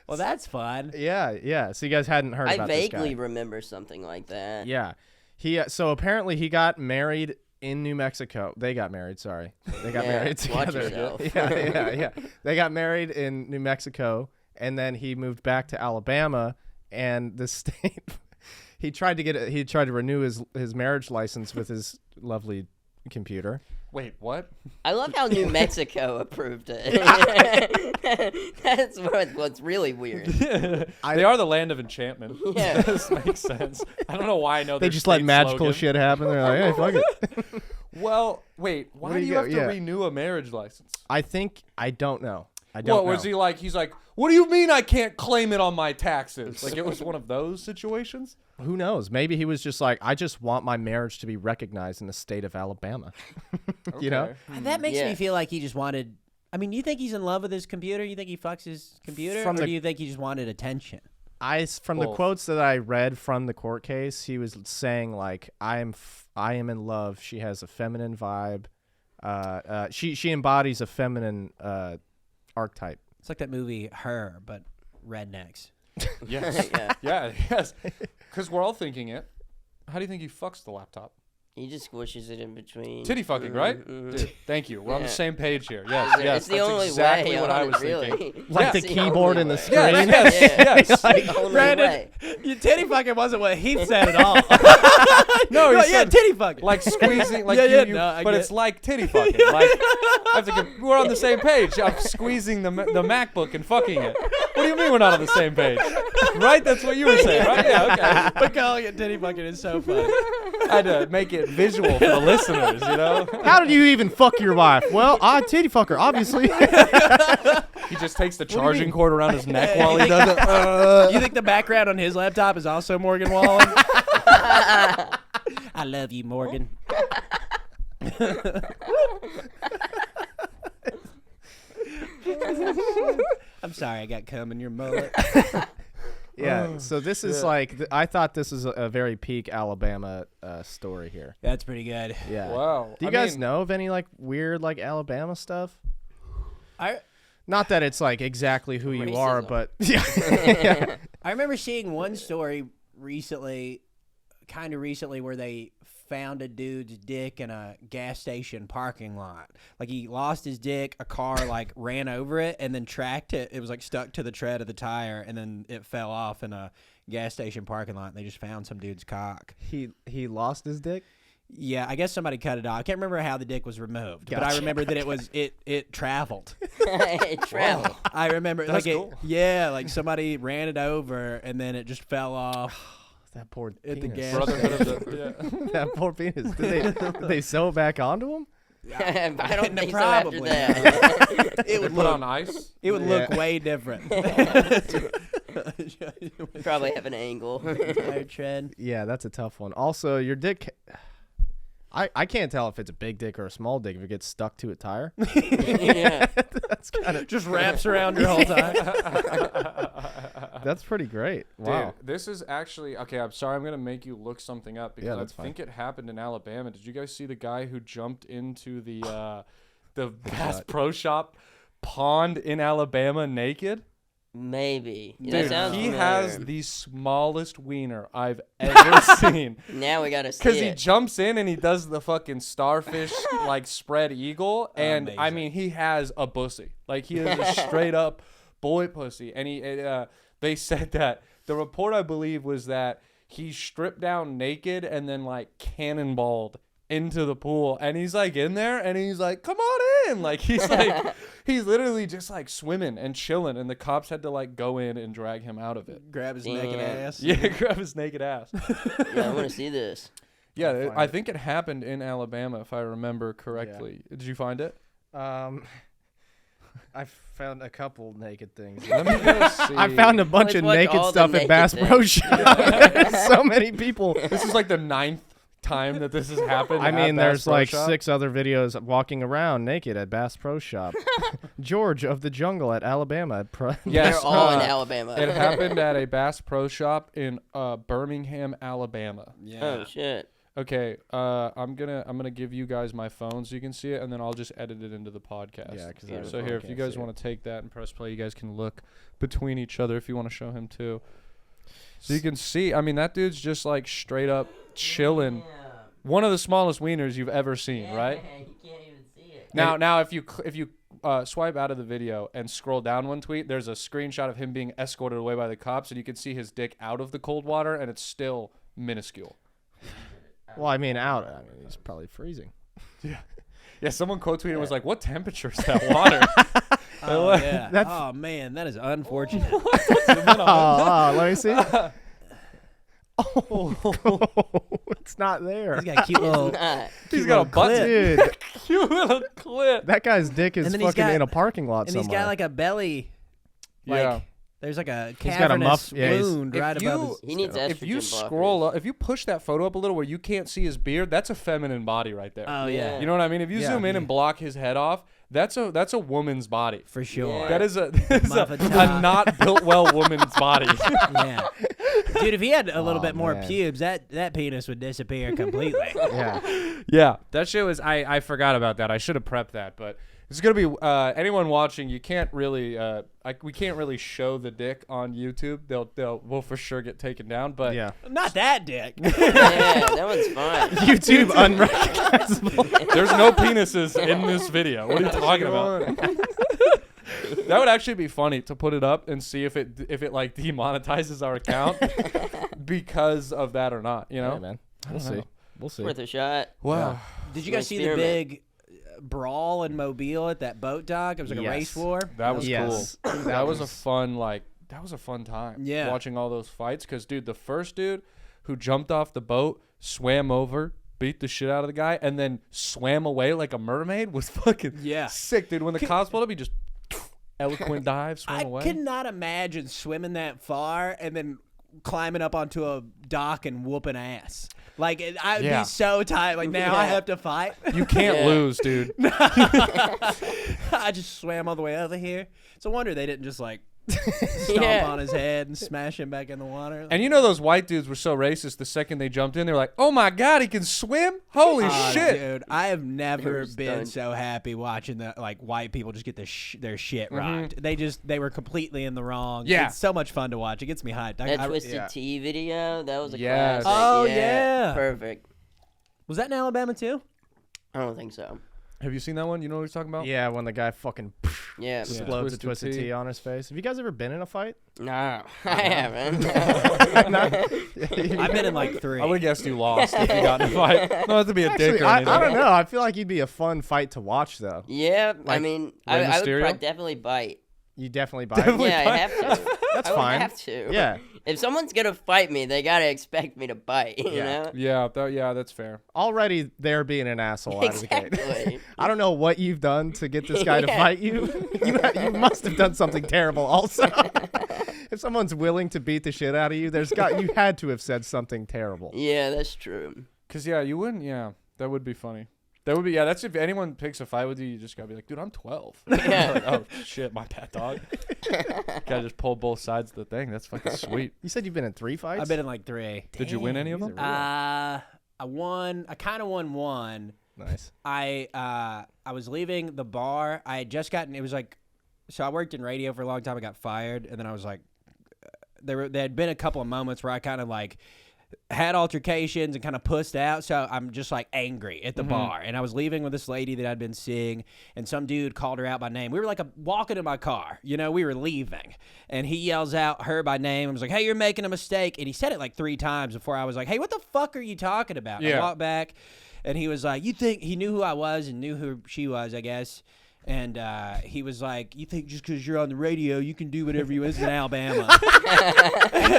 Well, that's fun. Yeah. So you guys hadn't heard I about this guy. vaguely remember something like that. Yeah. So apparently he got married in New Mexico. They got married, sorry. They got Yeah, married watch together. yourself. Yeah. They got married in New Mexico, and then he moved back to Alabama, and the state he tried to renew his marriage license with his lovely computer. Wait, what? I love how New Mexico approved it. That's what's really weird. They are the land of enchantment. Yeah. This makes sense. I don't know why I know They their just let state magical slogan. shit happen. They're like, hey, fuck it. Well, wait, why What do do you you have got? to Yeah. renew a marriage license? I don't know. I don't What know. was he like? He's like, what do you mean I can't claim it on my taxes? Like it was one of those situations? Who knows? Maybe he was just like, I just want my marriage to be recognized in the state of Alabama. You know? Okay. That makes Yeah. me feel like he just wanted. I mean, you think he's in love with his computer? You think he fucks his computer, From or the- do you think he just wanted attention? From the Both. quotes that I read from the court case, he was saying like, I am in love. She has a feminine vibe. She embodies a feminine archetype. It's like that movie Her, but rednecks. Yes. Yeah. Yes. Because we're all thinking it. How do you think he fucks the laptop? He just squishes it in between. Titty fucking, right? Mhm. Dude, thank you. We're on the Yeah. same page here. Yes, yes. It's the That's only exactly way. what I on was it, really. thinking. Like Yeah. the It's keyboard only and the way. screen. Yes, yes, yes. It's the only way. Your titty fucking wasn't what Heath said at all. No, he yeah, said titty fucking. like squeezing, like Yeah, you, no, I but get it's it. like titty fucking. Like I think we're on the same page. I'm squeezing the MacBook and fucking it. What do you mean we're not on the same page? Right? That's what you were saying, right? Yeah, okay. But calling it titty fucking is so funny. I had to make it visual for the listeners, you know? How did you even fuck your wife? Well, I titty fuck her, obviously. He just takes the charging cord around his neck while he does it. You think the background on his laptop is also Morgan Wallen? I love you, Morgan. I'm sorry, I got cum in your mullet. Yeah. So this is like I thought this was a very peak Alabama story here. That's pretty good. Yeah. Wow. Do you guys know of any like weird like Alabama stuff? I Not that it's like exactly who you are, Racism. but yeah. I remember seeing one story recently, where they found a dude's dick in a gas station parking lot. Like he lost his dick, a car like ran over it and then tracked it. It was like stuck to the tread of the tire, and then it fell off in a gas station parking lot. And they just found some dude's cock. He lost his dick. Yeah, I guess somebody cut it off. I can't remember how the dick was removed, but I Gotcha. remember that it traveled. It traveled. I remember That's like cool. like somebody ran it over and then it just fell off. That poor At the penis. gas Brotherhood of the. That poor penis. Did they sew it back onto him? I don't No, think so after probably. that. It would Put look on ice. it would look Yeah. way different. Probably have an angle. Tire tread. Yeah, that's a tough one. Also, your dick. I can't tell if it's a big dick or a small dick if it gets stuck to a tire. Yeah. That's kind of Just wraps around your whole time. that's pretty great. Wow. Dude, this is actually okay. I'm sorry. I'm gonna make you look something up because that's I fine. think it happened in Alabama. Did you guys see the guy who jumped into the Bass Pro Shop pond in Alabama naked? Maybe. That Dude, sounds he familiar. has the smallest wiener I've ever seen. Now we gotta see Because he it. jumps in and he does the fucking starfish like spread eagle, and I Amazing. mean he has a pussy, like he is a straight up boy pussy. And they said that the report I believe was that he stripped down naked and then like cannonballed into the pool, and he's like in there and he's like, come on in, like he's like he's literally just like swimming and chilling, and the cops had to like go in and drag him out of it. Grab his naked Damn. ass. Yeah, grab his naked ass. Yeah, I want to see this. Yeah, find I it. think it happened in Alabama, if I remember correctly. Did you find it? I found a couple naked things. Let me go see. I found a bunch Always of watch naked all the stuff at naked Bass Pro things. Shop. So many people. This is like the 9th time that this has happened. I at mean, Bass there's Pro like Shop. 6 other videos of walking around naked at Bass Pro Shop. George of the Jungle at Alabama. Yes, They're all in uh, Alabama. It happened at a Bass Pro Shop in Birmingham, Alabama. Yeah. Oh shit. Okay, I'm gonna give you guys my phone so you can see it, and then I'll just edit it into the podcast. Yeah, 'cause I so here, if you guys want to take that and press play, you guys can look between each other if you want to show him too. So you can see. I mean, that dude's just like straight up chilling. One of the smallest wieners you've ever seen, right? You can't even see it. Now, if you swipe out of the video and scroll down one tweet, there's a screenshot of him being escorted away by the cops, and you can see his dick out of the cold water, and it's still minuscule. Well, I mean, he's probably freezing. Yeah, someone quote tweeted and was like, "What temperature is that water?" Oh, yeah. That's- Oh man, that is unfortunate. Oh, let me see. Oh, it's not there. He's got a cute little. Not. He's got a butt. Dude, Cute little clip. that guy's dick is And then he's fucking got- in a parking lot And he's somewhere. got like a belly. Like, Yeah. there's like a He's got a cavernous muff- yeah, he's- wound If right you- above his. He needs estrogen If you blockers. scroll up, if you push that photo up a little where you can't see his beard, that's a feminine body right there. Oh yeah, You know what I mean? If you Yeah. zoom in and block his head off, that's a woman's body. for sure. Yeah. That is a top. not built well woman's body. Yeah. Dude, if he had a little Aw, bit more man. pubes, that penis would disappear completely. yeah. Yeah, that shit was. I forgot about that. I should have prepped that, but it's gonna be anyone watching. You can't really. We can't really show the dick on YouTube. We'll for sure get taken down. But Yeah. Not that dick. Yeah, that one's fine. YouTube unrecognizable. there's no penises in this video. What are you talking about? That would actually be funny to put it up and see if it like demonetizes our account because of that or not. You know, Hey, man. We'll see. We'll see. Worth a shot. Wow. Did you guys see the Experiment. big brawl in Mobile at that boat dock? It was like a race Yes. war. That was Yes. cool. That was a fun time. Yeah. Watching all those fights, because dude, the first dude who jumped off the boat, swam over, beat the shit out of the guy, and then swam away like a mermaid was fucking Yeah. sick, dude. When the cops pulled up, he just eloquent dive, swam I away. cannot imagine swimming that far and then climbing up onto a dock and whooping ass. Like I'd Yeah. be so tired. Like now I have to fight. You can't lose, dude. I just swam all the way over here. It's a wonder they didn't just like stomp on his head and smash him back in the water. And you know those white dudes were so racist. The second they jumped in, they were like, "Oh my god, he can swim! Holy shit!" Dude, I have never was been done. so happy watching the like white people just get their shit rocked. They were completely in the wrong. Yeah. It's so much fun to watch. It gets me hyped. That I- Twisted yeah. Tea video, that was a Yes. classic. Oh, yeah. Perfect. Was that in Alabama too? I don't think so. Have you seen that one? You know what he's talking about? Yeah, when the guy fucking Yeah. explodes a Twisted Twisted Tea. Tea on his face. Have you guys ever been in a fight? No, I haven't. I've been in like 3. I would have guessed you lost if you got in a fight. No, have to be a dick Actually, or anything. I don't know. I feel like you'd be a fun fight to watch, though. Yeah, I Like, mean, Rey I would Mysterio? definitely bite. You definitely bite. Definitely Yeah, I have to. That's I would fine. have to. Yeah. If someone's gonna fight me, they gotta expect me to bite. You know? Yeah, that's fair. Already there being an asshole out of the gate. Exactly. I don't know what you've done to get this guy to Yeah. fight you. You must have done something terrible also. If someone's willing to beat the shit out of you, you had to have said something terrible. Yeah, that's true. Cause you wouldn't. Yeah, that would be funny. That would be. Yeah, that's if anyone picks a fight with you, you just gotta be like, dude, I'm 12. Yeah. Like, oh shit, my bad dog. Gotta just pull both sides of the thing. That's fucking sweet. You said you've been in 3 fights? I've been in like 3. Did you win any of them? I won. I kind of won one. Nice. I was leaving the bar. I had just gotten. It was like, so I worked in radio for a long time. I got fired, and then I was like, there had been a couple of moments where I kind of like had altercations and kind of pussed out. So I'm just like angry at the bar, and I was leaving with this lady that I'd been seeing, and some dude called her out by name. We were like walking in my car, we were leaving, and he yells out her by name and was like, "Hey, you're making a mistake," and he said it like 3 times before I was like, "Hey, what the fuck are you talking about?" Yeah. I walked back. And he was like, "You think," he knew who I was and knew who she was, I guess. And he was like, "You think just because you're on the radio, you can do whatever you want?" This is in Alabama.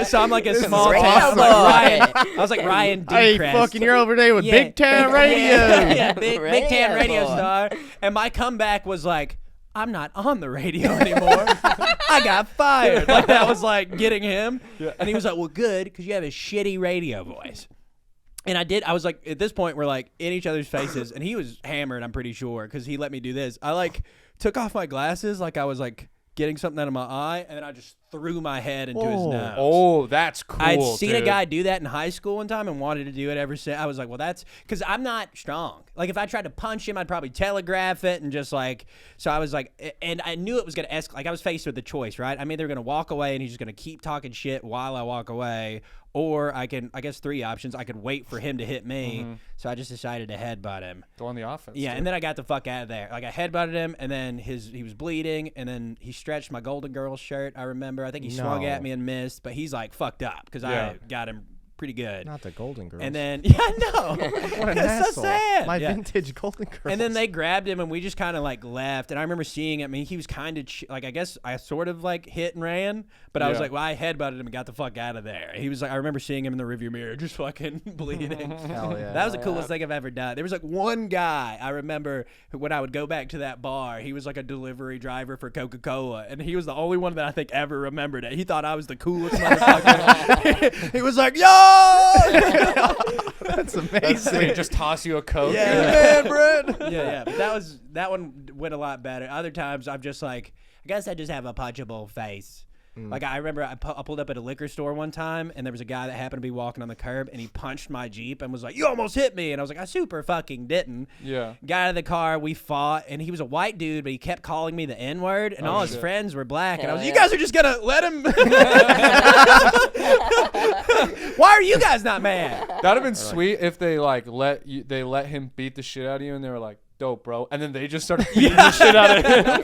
So I'm like a small is town. I was like awesome. Ryan. I was like Ryan Hey, Decrest. fucking, you're over there with Yeah. Big Town Radio. Yeah, big town radio boy. star. And my comeback was like, "I'm not on the radio anymore. I got fired." Like that was like getting him. And he was like, "Well, good, because you have a shitty radio voice." And I was like, at this point, we're like in each other's faces, and he was hammered, I'm pretty sure, because he let me do this. I like took off my glasses like I was like getting something out of my eye, and then I just threw my head into his nose. Oh, that's cool. I'd seen a dude. guy do that in high school one time and wanted to do it ever since. I was like, well, that's because I'm not strong. Like, if I tried to punch him, I'd probably telegraph it and just like, so I was like, and I knew it was going to escalate. Like, I was faced with the choice, right? I mean, they're going to walk away and he's just going to keep talking shit while I walk away. Or I guess 3 options. I could wait for him to hit me. So I just decided to headbutt him. Go on the offense. Yeah, dude. and then I got the fuck out of there. Like, I headbutted him, and then he was bleeding, and then he stretched my Golden Girls shirt, I remember. I think he swung at me and missed, but he's, like, fucked up because Yeah. I got him pretty good. Not the Golden Girls. And then, yeah, I know. what an That's asshole. so sad. My Yeah. vintage Golden Girls. And then they grabbed him, and we just kind of, like, left. And I remember seeing him. I mean, he was kind of, like, I guess I sort of, like, hit and ran. But I was Yeah. like, well, I headbutted him and got the fuck out of there. He was like, I remember seeing him in the rearview mirror just fucking bleeding. Hell yeah. That was the coolest thing I've ever done. There was, like, one guy I remember when I would go back to that bar. He was, like, a delivery driver for Coca-Cola. And he was the only one that I think ever remembered it. He thought I was the coolest motherfucker. He was like, yo! That's That's amazing. sweet. Just toss you a Coke. Yeah, man, Brent. Yeah. But that one went a lot better. Other times I'm just like, I guess I just have a punchable face. Like I remember I pulled up at a liquor store one time, and there was a guy that happened to be walking on the curb, and he punched my Jeep and was like, "You almost hit me," and I was like, "I super fucking didn't." Yeah. Got out of the car, we fought, and he was a white dude, but he kept calling me the N-word, and all his shit. friends were black, and I was Hell like, yeah. "You guys are just gonna let him?" Why are you guys not mad? That'd have been sweet if they like let him beat the shit out of you, and they were like, "Dope, bro," and then they just started beating the shit out of him.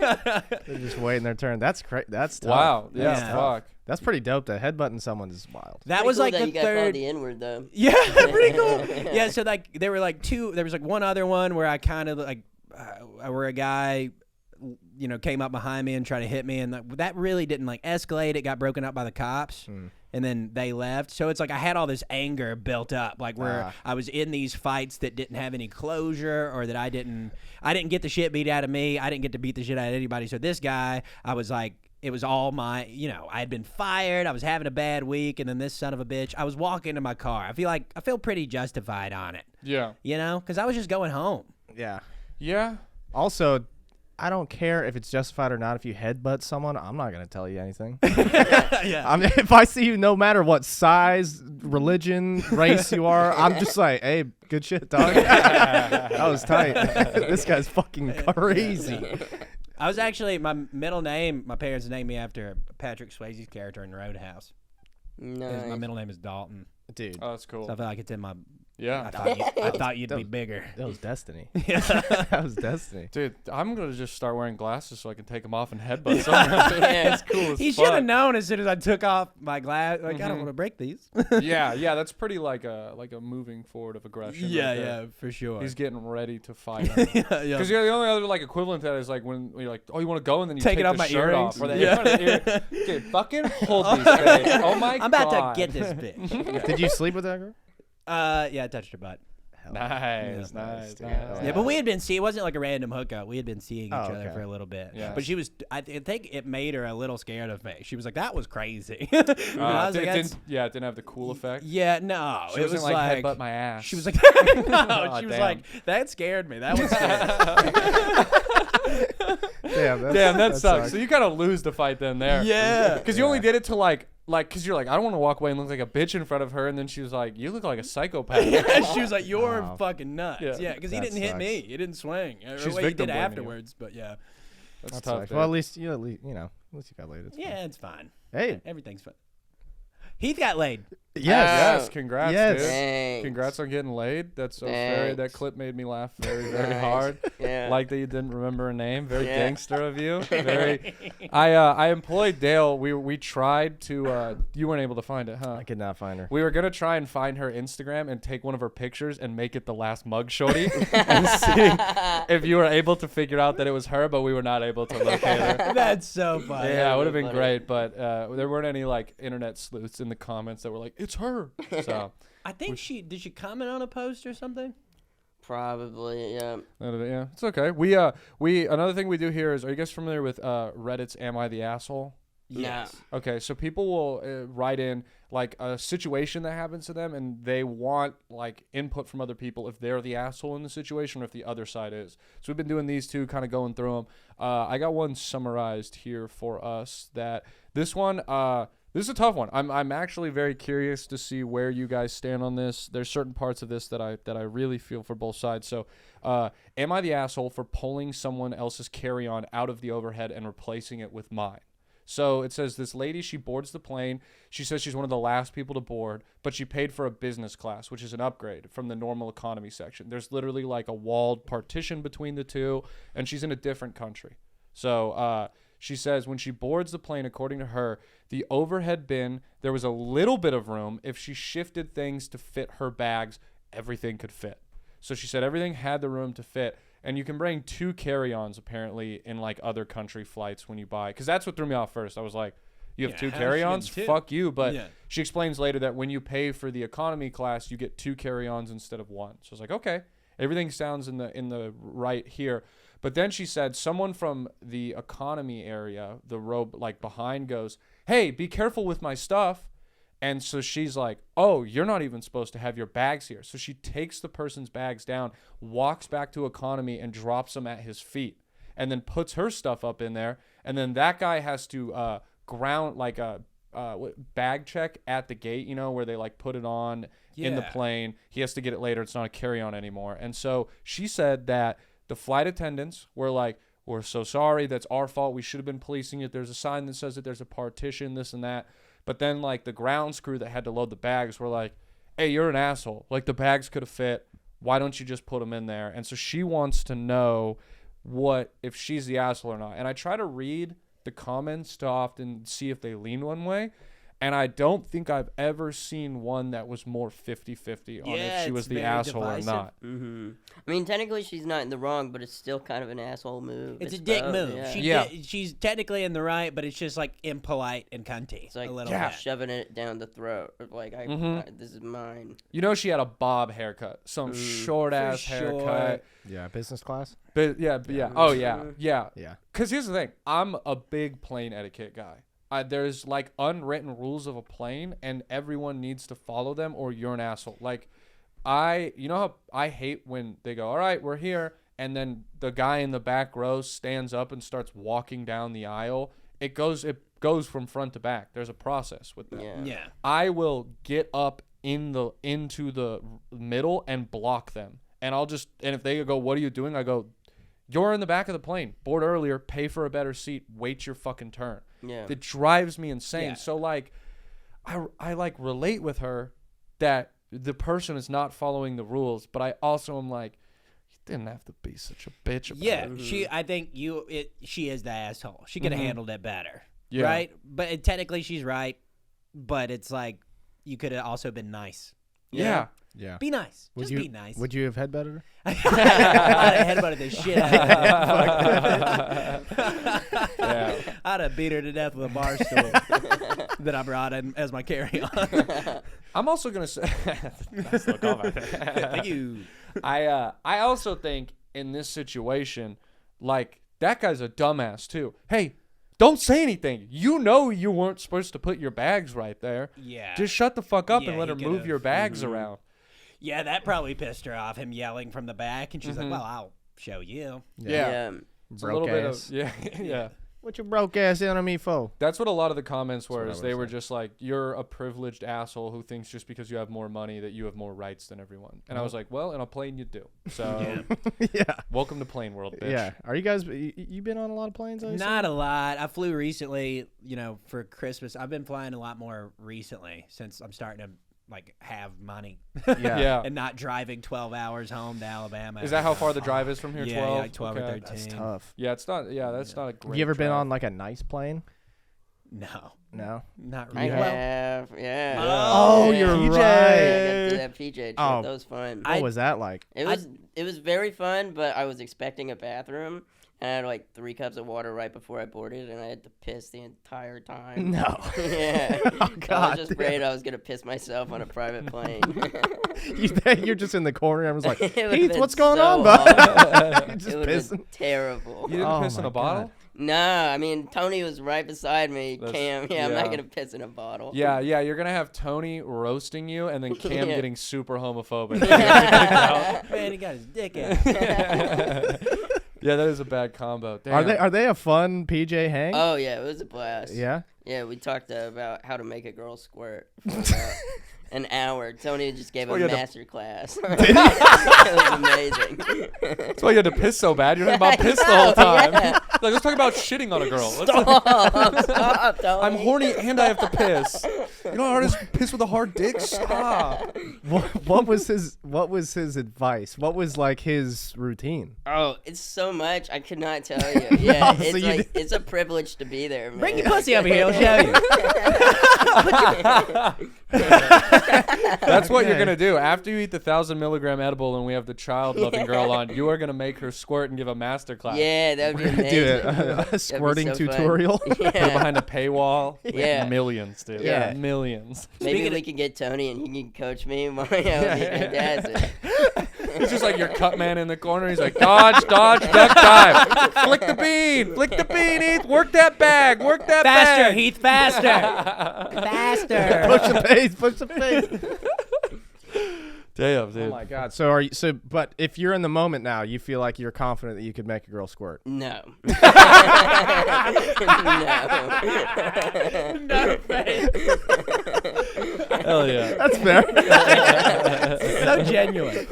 They're just waiting their turn. That's That's tough. Wow. Yeah. That's Fuck. That's pretty dope. That headbutting someone is wild. That Pretty was cool like that the you got called third. the N-word though. Yeah, pretty cool. Yeah, so like there were like 2. There was like one other one where I kind of like where a guy, came up behind me and tried to hit me, and that really didn't like escalate. It got broken up by the cops. And then they left. So it's like I had all this anger built up, like where I was in these fights that didn't have any closure, or that I didn't get the shit beat out of me. I didn't get to beat the shit out of anybody. So this guy, I was like, it was all my, I had been fired. I was having a bad week. And then this son of a bitch, I was walking to my car. I feel pretty justified on it, Yeah. because I was just going home. Yeah. Yeah. Also, I don't care if it's justified or not. If you headbutt someone, I'm not going to tell you anything. Yeah. I mean, if I see you, no matter what size, religion, race you are, I'm just like, hey, good shit, dog. That was tight. This guy's fucking crazy. I was actually, my middle name, my parents named me after Patrick Swayze's character in Roadhouse. Nice. My middle name is Dalton. Dude, Oh, that's cool. So I feel like it's in my. Yeah. I thought you'd be bigger. that was destiny. Yeah. That was destiny. Dude, I'm going to just start wearing glasses so I can take them off and headbutt someone. That's cool as He fuck. should have known as soon as I took off my glass. Like, I don't want to break these. Yeah, that's pretty like a moving forward of aggression. right there. for sure. He's getting ready to fight. yeah. Because the only other like equivalent to that is like when you're like, oh, you want to go, and then you take Taking off the my shirt earrings. off. Or the Yeah. Dude, fucking hold these things. Oh my I'm god. about to get this bitch. Did you sleep with that girl? Yeah, I touched her butt. Nice, Yeah. nice. Dude. Yeah, but we had been seeing. It wasn't like a random hookup. We had been seeing each other okay. for a little bit. Yeah. But she was. I think it made her a little scared of me. She was like, "That was crazy." And I was It like, didn't, it didn't have the cool effect. "Yeah, no." She it wasn't was like headbutt my ass. She was like, "No." She was damn. like, "That scared me. That was scary." Damn, that sucks. So you kind of lose the fight then there. Yeah. Because you only did it to like, because you're like, I don't want to walk away and look like a bitch in front of her. And then she was like, you look like a psychopath. She was like, "You're Wow. fucking nuts." Yeah. Yeah, because he That didn't hit sucks. me. He didn't swing. She's Well, he victim did blaming you. afterwards, but yeah. That's That tough. sucks. dude. Well, at least you got laid. It's fine. Yeah, it's fine. Hey. Everything's fine. Heath got laid. Yes. Yes, congrats, Yes. dude. Thanks. Congrats on getting laid. That's so Thanks. that clip made me laugh very, very Nice. hard. Yeah. Like that you didn't remember a name. Very Yeah. gangster of you. Very. I employed Dale. We tried to. You weren't able to find it, huh? I could not find her. We were gonna try and find her Instagram and take one of her pictures and make it the last mug shorty and see if you were able to figure out that it was her, but we were not able to locate her. That's so funny. Yeah, it would have been funny. great, but there weren't any like internet sleuths in the comments that were like, "It's her." So I think did she comment on a post or something? Probably, yeah. yeah, it's okay. We another thing we do here is, are you guys familiar with Reddit's "Am I the Asshole"? Yes. Okay, so people will write in like a situation that happens to them, and they want like input from other people if they're the asshole in the situation or if the other side is. So we've been doing these two, kind of going through them. I got one summarized here for us. That this one, this is a tough one. I'm actually very curious to see where you guys stand on this. There's certain parts of this that I really feel for both sides. So, am I the asshole for pulling someone else's carry-on out of the overhead and replacing it with mine? So it says this lady, she boards the plane. She says she's one of the last people to board, but she paid for a business class, which is an upgrade from the normal economy section. There's literally like a walled partition between the two, and she's in a different country. So she says when she boards the plane, according to her, the overhead bin, there was a little bit of room. If she shifted things to fit her bags, everything could fit. So she said everything had the room to fit. And you can bring 2 carry-ons apparently in like other country flights when you buy, because that's what threw me off first. I was like, you have 2 how's she carry-ons? getting 2? Fuck you. But Yeah. she explains later that when you pay for the economy class, you get 2 carry-ons instead of 1. So I was like, okay, everything sounds in the right here. But then she said someone from the economy area, the row like behind, goes, "Hey, be careful with my stuff." And so she's like, "Oh, you're not even supposed to have your bags here." So she takes the person's bags down, walks back to economy, and drops them at his feet, and then puts her stuff up in there. And then that guy has to ground like a bag check at the gate, you know, where they like put it on in the Yeah. plane. He has to get it later. It's not a carry-on anymore. And so she said that the flight attendants were like, "We're so sorry. That's our fault. We should have been policing it. There's a sign that says that there's a partition, this and that." But then, like, the grounds crew that had to load the bags were like, "Hey, you're an asshole. Like, the bags could have fit. Why don't you just put them in there?" And so she wants to know if she's the asshole or not. And I try to read the comments to often see if they lean one way. And I don't think I've ever seen one that was more 50-50 on if she was the asshole or not. I mean, technically she's not in the wrong, but it's still kind of an asshole move. It's a dick both, move. Yeah. She's technically in the right, but it's just like impolite and cunty. It's like a little bit. shoving it down the throat. Like, this is mine. You know, she had a bob haircut, some short ass haircut. Yeah, business class. But yeah. Oh yeah. Yeah. Because here's the thing, I'm a big plane etiquette guy. There's like unwritten rules of a plane, and everyone needs to follow them, or you're an asshole. Like, you know how I hate when they go, all right, we're here, and then the guy in the back row stands up and starts walking down the aisle. It goes from front to back. There's a process with that. Yeah. I will get up into the middle and block them, and and if they go, what are you doing? I go, you're in the back of the plane, board earlier, pay for a better seat, wait your fucking turn. Yeah. It drives me insane. Yeah. So like, I like relate with her that the person is not following the rules, but I also am like, you didn't have to be such a bitch about it. I think she is the asshole. She could have handled it better. Yeah. Right? But technically she's right, but it's like you could have also been nice. Yeah. Yeah. Be nice. Would Just you, be nice. Would you have headbutted her? I'd have headbutted the shit out of her. Yeah. I'd have beat her to death with a bar stool that I brought in as my carry-on. I'm also gonna say, nice little comment. Thank you. I also think in this situation, like, that guy's a dumbass too. Hey, don't say anything. You know you weren't supposed to put your bags right there. Yeah. Just shut the fuck up Yeah, and let her he move could've- your bags around. Yeah, that probably pissed her off, him yelling from the back. And she's like, well, I'll show you. Yeah. It's a little bit of, yeah. What you broke ass in on me for? That's what a lot of the comments were. what I Is they were would've just like, you're a privileged asshole who thinks just because you have more money that you have more rights than everyone. And I was like, well, in a plane you do. So Yeah. welcome to plane world, bitch. Yeah. Are you guys? You been on a lot of planes? I assume? Not a lot. I flew recently, for Christmas. I've been flying a lot more recently since I'm starting to like have money. Yeah. And not driving 12 hours home to Alabama. Is that how far the drive is from here? Yeah, 12? like 12 or 13. That's tough. Yeah, it's not. Yeah, that's not a great. Have you ever been drive. on like a nice plane? No, No. not I really. have, yeah. Oh, you're PJ. right. I got to do that PJ trip. Oh. That was fun. What was that like? It was very fun, but I was expecting a bathroom, and I had like 3 cups of water right before I boarded, and I had to piss the entire time. No. Yeah. Oh, I God. was just afraid I was gonna piss myself on a private plane. You're just in the corner. I was like, It would've Heath, been what's going so on, bud? awful. You're just It would have pissing. been terrible. You didn't Oh piss in my a bottle? God. No, I mean Tony was right beside me. That's- Cam, I'm yeah. not gonna piss in a bottle. Yeah, you're gonna have Tony roasting you, and then Cam Yeah. getting super homophobic. Man, he got his dick out. Yeah, that is a bad combo. Damn. Are they a fun PJ hang? Oh yeah, it was a blast. Yeah. Yeah, we talked about how to make a girl squirt for about an hour. Tony just gave a you had to- master class. It was amazing. That's why you had to piss so bad. You're talking about piss the whole time. Like, let's talk about shitting on a girl. Stop, Tony. I'm horny and I have to piss. You know how hard it is to piss with a hard dick? Stop. What was his advice? What was like his routine? Oh, it's so much I could not tell you. Yeah, So it's you like it's a privilege to be there, man. Bring your pussy over here. I'll show you. That's what you're Okay. going to do. After you eat the 1,000 milligram edible and we have the child loving girl on, you are going to make her squirt and give a master class. Yeah, that would be amazing. Do a squirting so fun. tutorial. Put it Yeah. behind a paywall. Yeah. Millions, dude. Yeah. Millions. Maybe Speaking we of- can get Tony and he can coach me. That would be fantastic. He's just like your cut man in the corner. He's like, dodge, duck, dive. Flick the bean, Heath. Work that bag. Faster, bag. Heath, faster. Faster. Push the pace. Push the pace. Damn, dude. Oh my God. But if you're in the moment now, you feel like you're confident that you could make a girl squirt. No. No face. Hell yeah. That's fair. So genuine.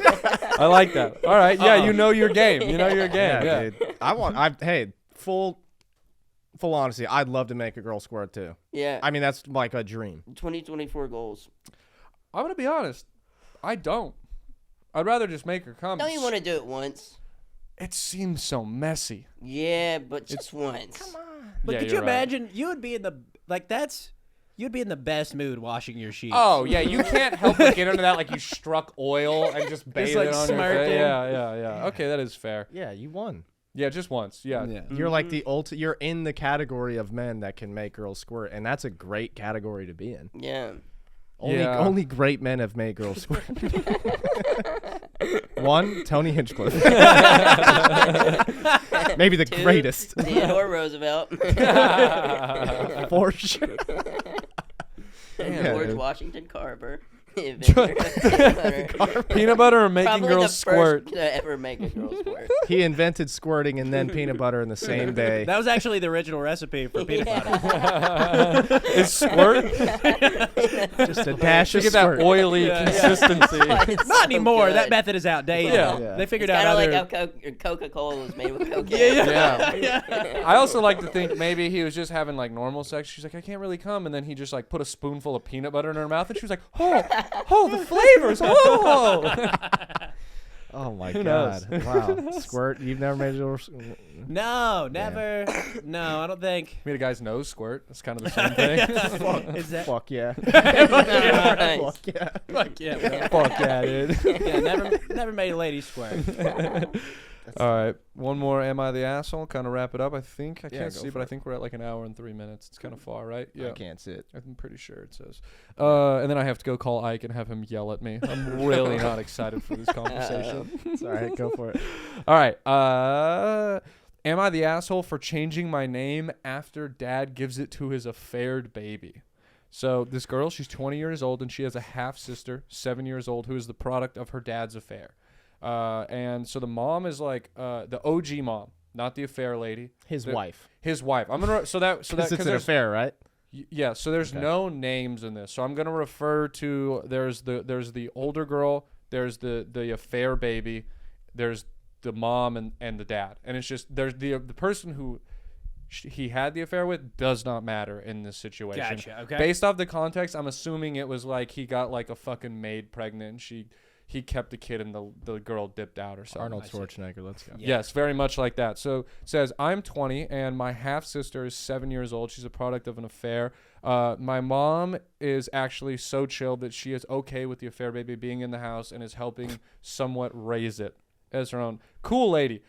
I like that. All right. Yeah, you know your game. You know your game. Yeah. Dude. Hey, full honesty, I'd love to make a girl squirt too. Yeah. I mean, that's like a dream. 2024 goals. I'm going to be honest. I don't. I'd rather just make her come. Don't you want to do it once? It seems so messy. Yeah, but just once. But Yeah, could you're you right. imagine? You would be in the You'd be in the best mood washing your sheets. Oh yeah, you can't help but get into that like you struck oil and just bathe like it on your smirking. face. Yeah. Okay, that is fair. Yeah, you won. Yeah, just once. Yeah. You're like the you're in the category of men that can make girls squirt, and that's a great category to be in. Yeah. Only great men have made girls squirt. One, Tony Hinchcliffe. Maybe the Two, greatest. Theodore Roosevelt. For sure. George dude. Washington Carver. Peanut butter or making Probably girls the squirt. first to ever make a girl squirt. He invented squirting and then peanut butter in the same day. That was actually the original recipe for peanut butter. Is squirt? Just a dash You of get squirt. that oily consistency. It's Not so anymore. good. That method is outdated. Yeah. They figured It's out kind other. of like how Coca-Cola was made with cocaine. Yeah. I also like to think maybe he was just having like normal sex. She's like, I can't really come, and then he just like put a spoonful of peanut butter in her mouth, and she was like, oh, the flavors, oh. Oh my Who god! knows? Wow, squirt. You've never made a No, never. No, I don't think. Made a guy's nose squirt. That's kind of the same thing. Is that? Fuck yeah! Nice. Fuck yeah! Fuck yeah, bro. Fuck yeah, dude. Yeah, never made a lady squirt. All right, one more. Am I the asshole? Kind of wrap it up. I think I Yeah, can't go see, for but I it. think we're at like an hour and 3 minutes. It's kind of far, right? I can't sit. I'm pretty sure it says. And then I have to go call Ike and have him yell at me. I'm really not excited for this conversation. It's all right. Go for it. All right. Am I the asshole for changing my name after dad gives it to his affaired baby? So this girl, she's 20 years old, and she has a half sister, 7 years old, who is the product of her dad's affair. And so the mom is like the OG mom, not the affair lady. His The- wife. His wife. I'm gonna so that Because it's an there's affair, right? yeah. So there's Okay. no names in this. So I'm gonna refer to there's the older girl, there's the affair baby, there's the mom and the dad, and it's just there's the person who he had the affair with does not matter in this situation. Gotcha. Okay. Based off the context, I'm assuming it was like he got like a fucking maid pregnant and he kept the kid and the girl dipped out or something. Arnold Schwarzenegger. Let's go. Yeah. Yes, very much like that. So it says, I'm 20 and my half sister is 7 years old. She's a product of an affair. My mom is actually so chill that she is okay with the affair baby being in the house and is helping somewhat raise it as her own. Cool lady.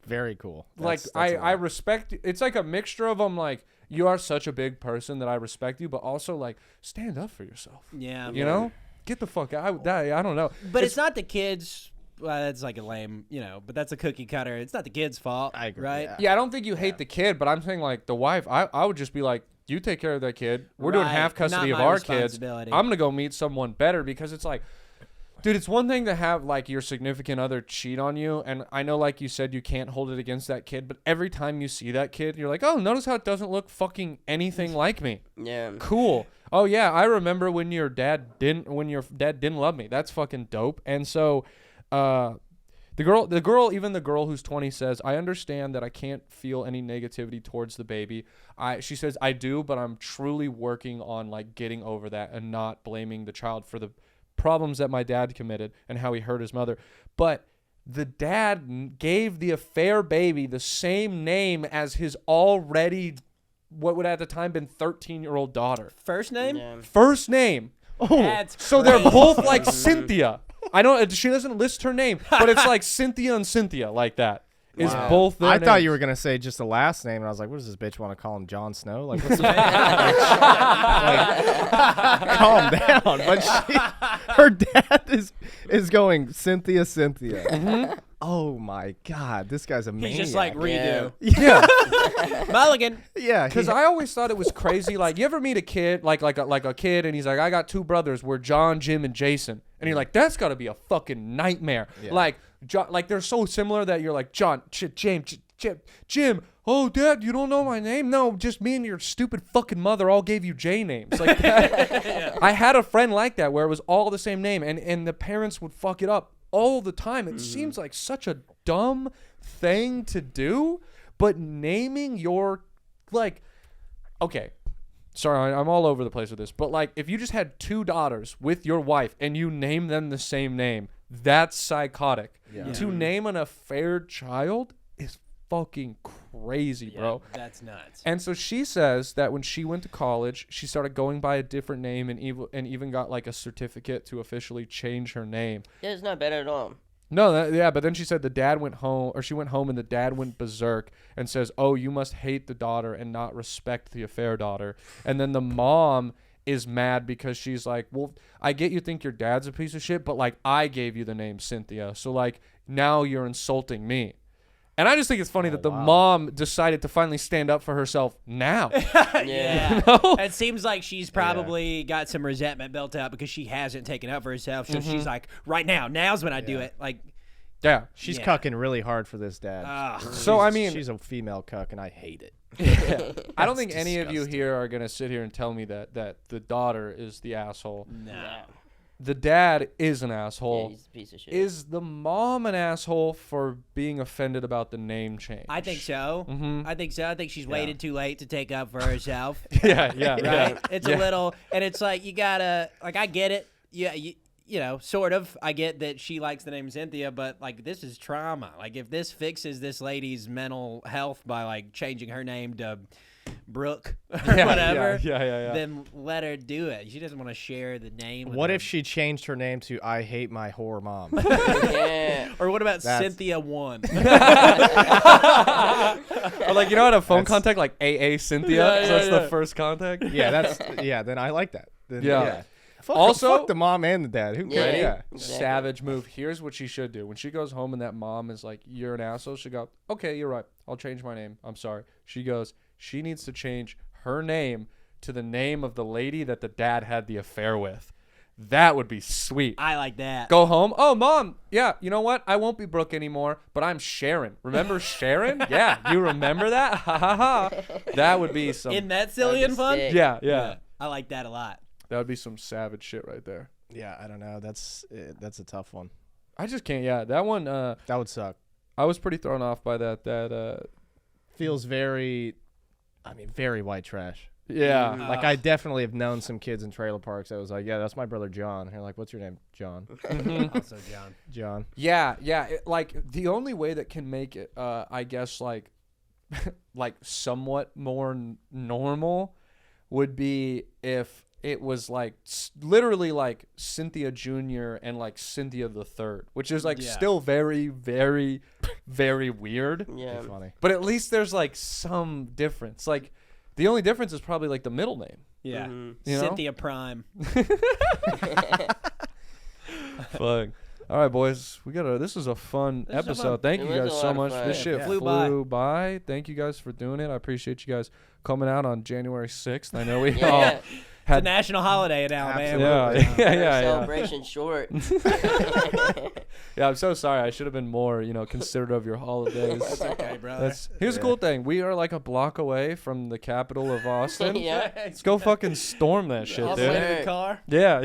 Very cool. Like That's I a lot. respect. It's like a mixture of them. Like you are such a big person that I respect you, but also like stand up for yourself. Yeah. You know, get the fuck out. I don't know. But it's not the kids. Well, that's like a lame, but that's a cookie cutter. It's not the kid's fault. I agree, Right? yeah. Yeah, I don't think you hate the kid, but I'm saying like the wife. I would just be like, you take care of that kid. We're doing Right, half custody not of my our kids. responsibility. I'm gonna go meet someone better because it's like, dude, it's one thing to have like your significant other cheat on you, and I know like you said you can't hold it against that kid, but every time you see that kid, you're like, oh, notice how it doesn't look fucking anything like me. Yeah. Cool. Oh yeah, I remember when your dad didn't love me. That's fucking dope. And so, the girl, even the girl who's 20 says, I understand that I can't feel any negativity towards the baby. She says, I do, but I'm truly working on like getting over that and not blaming the child for the problems that my dad committed and how he hurt his mother. But the dad gave the affair baby the same name as his already, what would at the time been 13-year-old daughter. First name? Yeah. First name. That's So they're crazy. both like Cynthia. I don't. She doesn't list her name, but it's like Cynthia and Cynthia like that. Is Wow. both their I thought names. you were gonna say just the last name, and I was like, "What does this bitch want to call him? Jon Snow? Like, what's the calm down." But her dad is going Cynthia. Oh my God, this guy's a maniac. He's just like redo. Yeah, Mulligan. yeah, because I always thought it was crazy. Like, you ever meet a kid, like a kid, and he's like, I got two brothers. We're John, Jim, and Jason, and you're like, that's got to be a fucking nightmare. Yeah. Like, like they're so similar that you're like, John, Jim. Oh, Dad, you don't know my name? No, just me and your stupid fucking mother all gave you J names. Like that. I had a friend like that where it was all the same name, and the parents would fuck it up all the time. It seems like such a dumb thing to do, but naming your, like, okay, sorry, I'm all over the place with this, but like, if you just had two daughters with your wife and you name them the same name, that's psychotic. Yeah. To name an affair child is fucking crazy, bro. That's nuts. And so she says that when she went to college, she started going by a different name and even got like a certificate to officially change her name. Yeah, it's not bad at all. No, but then she said the dad went home, or she went home and the dad went berserk and says, "Oh, you must hate the daughter and not respect the affair daughter." And then the mom is mad because she's like, "Well, I get you think your dad's a piece of shit, but like I gave you the name Cynthia, so like now you're insulting me." And I just think it's funny that the mom decided to finally stand up for herself now. Yeah. You know? It seems like she's probably got some resentment built up because she hasn't taken up for herself. So she's like, right now's when I do it. Like, Yeah. She's cucking really hard for this dad. So, I mean, she's a female cuck, and I hate it. I don't think any of you here are going to sit here and tell me that the daughter is the asshole. no. The dad is an Yeah, asshole. he's a piece of shit. Is the mom an asshole for being offended about the name change? I think so. I think so. I think she's waited too late to take up for herself. Yeah, Right? yeah. It's a little, and it's like, you gotta, like, I get it. Yeah, you know, sort of. I get that she likes the name Cynthia, but like, this is trauma. Like, if this fixes this lady's mental health by like changing her name to Brooke or whatever, Yeah. then let her do it. She doesn't want to share the name. What if she changed her name to "I hate my whore mom"? Yeah. Or what about That's- Cynthia 1? Or like, you know, how to phone contact like AA Cynthia. Yeah, So that's yeah. the first contact. Yeah, then I like that. Then, Yeah. Fuck the mom and the dad. Who cares? Yeah. Yeah. Exactly. Savage move. Here's what she should do. When she goes home and that mom is like, "You're an asshole," she go, "Okay, you're right. I'll change my name. I'm sorry." She goes, she needs to change her name to the name of the lady that the dad had the affair with. That would be sweet. I like that. Go home. "Oh, mom. Yeah, you know what? I won't be Brooke anymore, but I'm Sharon. Remember Sharon? Yeah, you remember that? Ha ha ha." That would be some. Isn't that silly That'd and be fun? sick. Yeah. I like that a lot. That would be some savage shit right there. Yeah, I don't know. That's a tough one. I just can't. Yeah, that one. That would suck. I was pretty thrown off by that. Feels very white trash. Yeah. Like, I definitely have known some kids in trailer parks that was like, "Yeah, that's my brother John." And you're like, "What's your name?" "John." Also, John. John. Yeah. Like the only way that can make it, I guess, like, like somewhat more normal, would be if it was like literally like Cynthia Jr. and like Cynthia the Third, which is like still very, very, very weird. Yeah. Funny. But at least there's like some difference. Like the only difference is probably like the middle name. Yeah. Mhm. You know? Cynthia Prime. Fuck. All right, boys. This is a fun This is episode. fun. Thank It you was guys a so lot of much. fun. This shit Yeah. flew by. Thank you guys for doing it. I appreciate you guys coming out on January 6th. I know we Yeah. all It's a had. national holiday in Alabama. Yeah, yeah. Celebration short. Yeah, I'm so sorry. I should have been more, considerate of your holidays. It's okay, brother. Here's a cool thing. We are like a block away from the capital of Austin. Yeah. Let's go fucking storm that shit, I'll dude. play in the car. Yeah.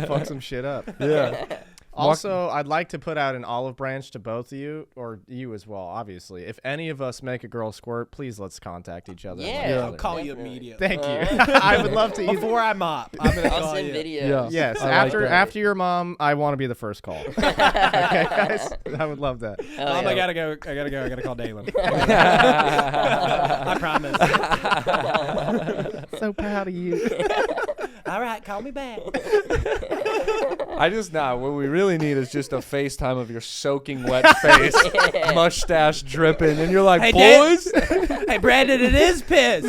Fuck some shit up. Yeah. Also, I'd like to put out an olive branch to both of you, or you as well, obviously. If any of us make a girl squirt, please let's contact each other. Yeah. I'll call you Definitely. immediately. Thank you. I would love to either. Before I mop, I'm gonna I'll call send you. videos. Yeah. Yes, I like that. after your mom, I want to be the first call. Okay, guys? I would love that. Hell Mom, yeah. I gotta go. I gotta call Dalen. I promise. So proud of you. All right, call me back. What we really need is just a FaceTime of your soaking wet face, mustache dripping, and you're like, Hey, Dad. boys? Hey, Brandon, it is piss.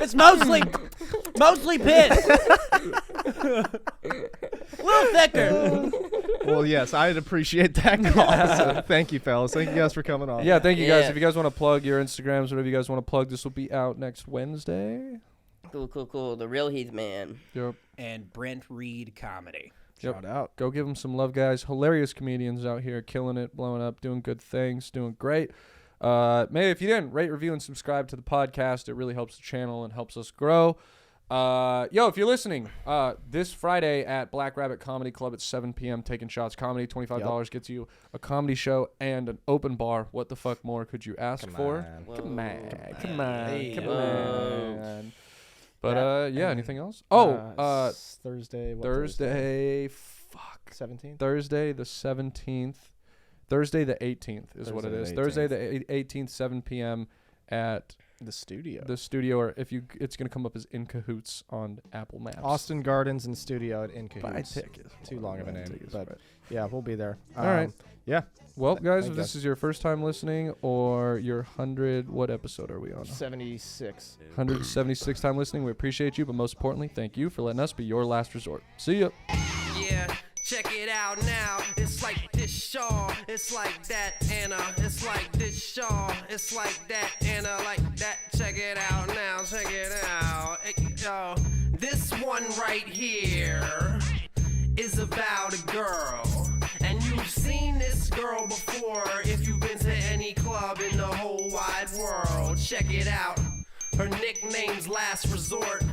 It's mostly piss. A little thicker. Well, yes, I'd appreciate that call. So thank you, fellas. Thank you guys for coming on. Yeah, thank you guys. Yeah. If you guys want to plug your Instagrams, whatever you guys want to plug, this will be out next Wednesday. Cool. The real Heath man. Yep. And Brent Reed comedy. Shout out. Go give them some love, guys. Hilarious comedians out here, killing it, blowing up, doing good things, doing great. Maybe if you didn't, rate, review, and subscribe to the podcast. It really helps the channel and helps us grow. If you're listening, this Friday at Black Rabbit Comedy Club at 7 p.m. Taking Shots Comedy, $25 gets you a comedy show and an open bar. What the fuck more could you ask for? Whoa. Come Hey. on. But anything else? Thursday. What Thursday. Fuck. 17th. Thursday the 17th. Thursday the 18th is what it Thursday is. the Thursday the 18th, 7 p.m. at The studio. the studio, or it's gonna come up as In Cahoots on Apple Maps. Austin Gardens and Studio at In Buy Cahoots. tickets. Too long of a Buy name, tickets, but right. yeah, we'll be there. All right. Yeah. Well, guys, Thank if you. this is your first time listening or your 100, what episode are we on? 76. 176 time listening. We appreciate you, but most importantly, thank you for letting us be your last resort. See ya. Yeah, check it out now. It's like this Shaw, it's like that Anna. It's like this Shaw, it's like that Anna, like that. Check it out now, check it out. Hey, yo, this one right here is about a girl. And you've seen this girl before if you've been to any club in the whole wide world. Check it out. Her nickname's Last Resort.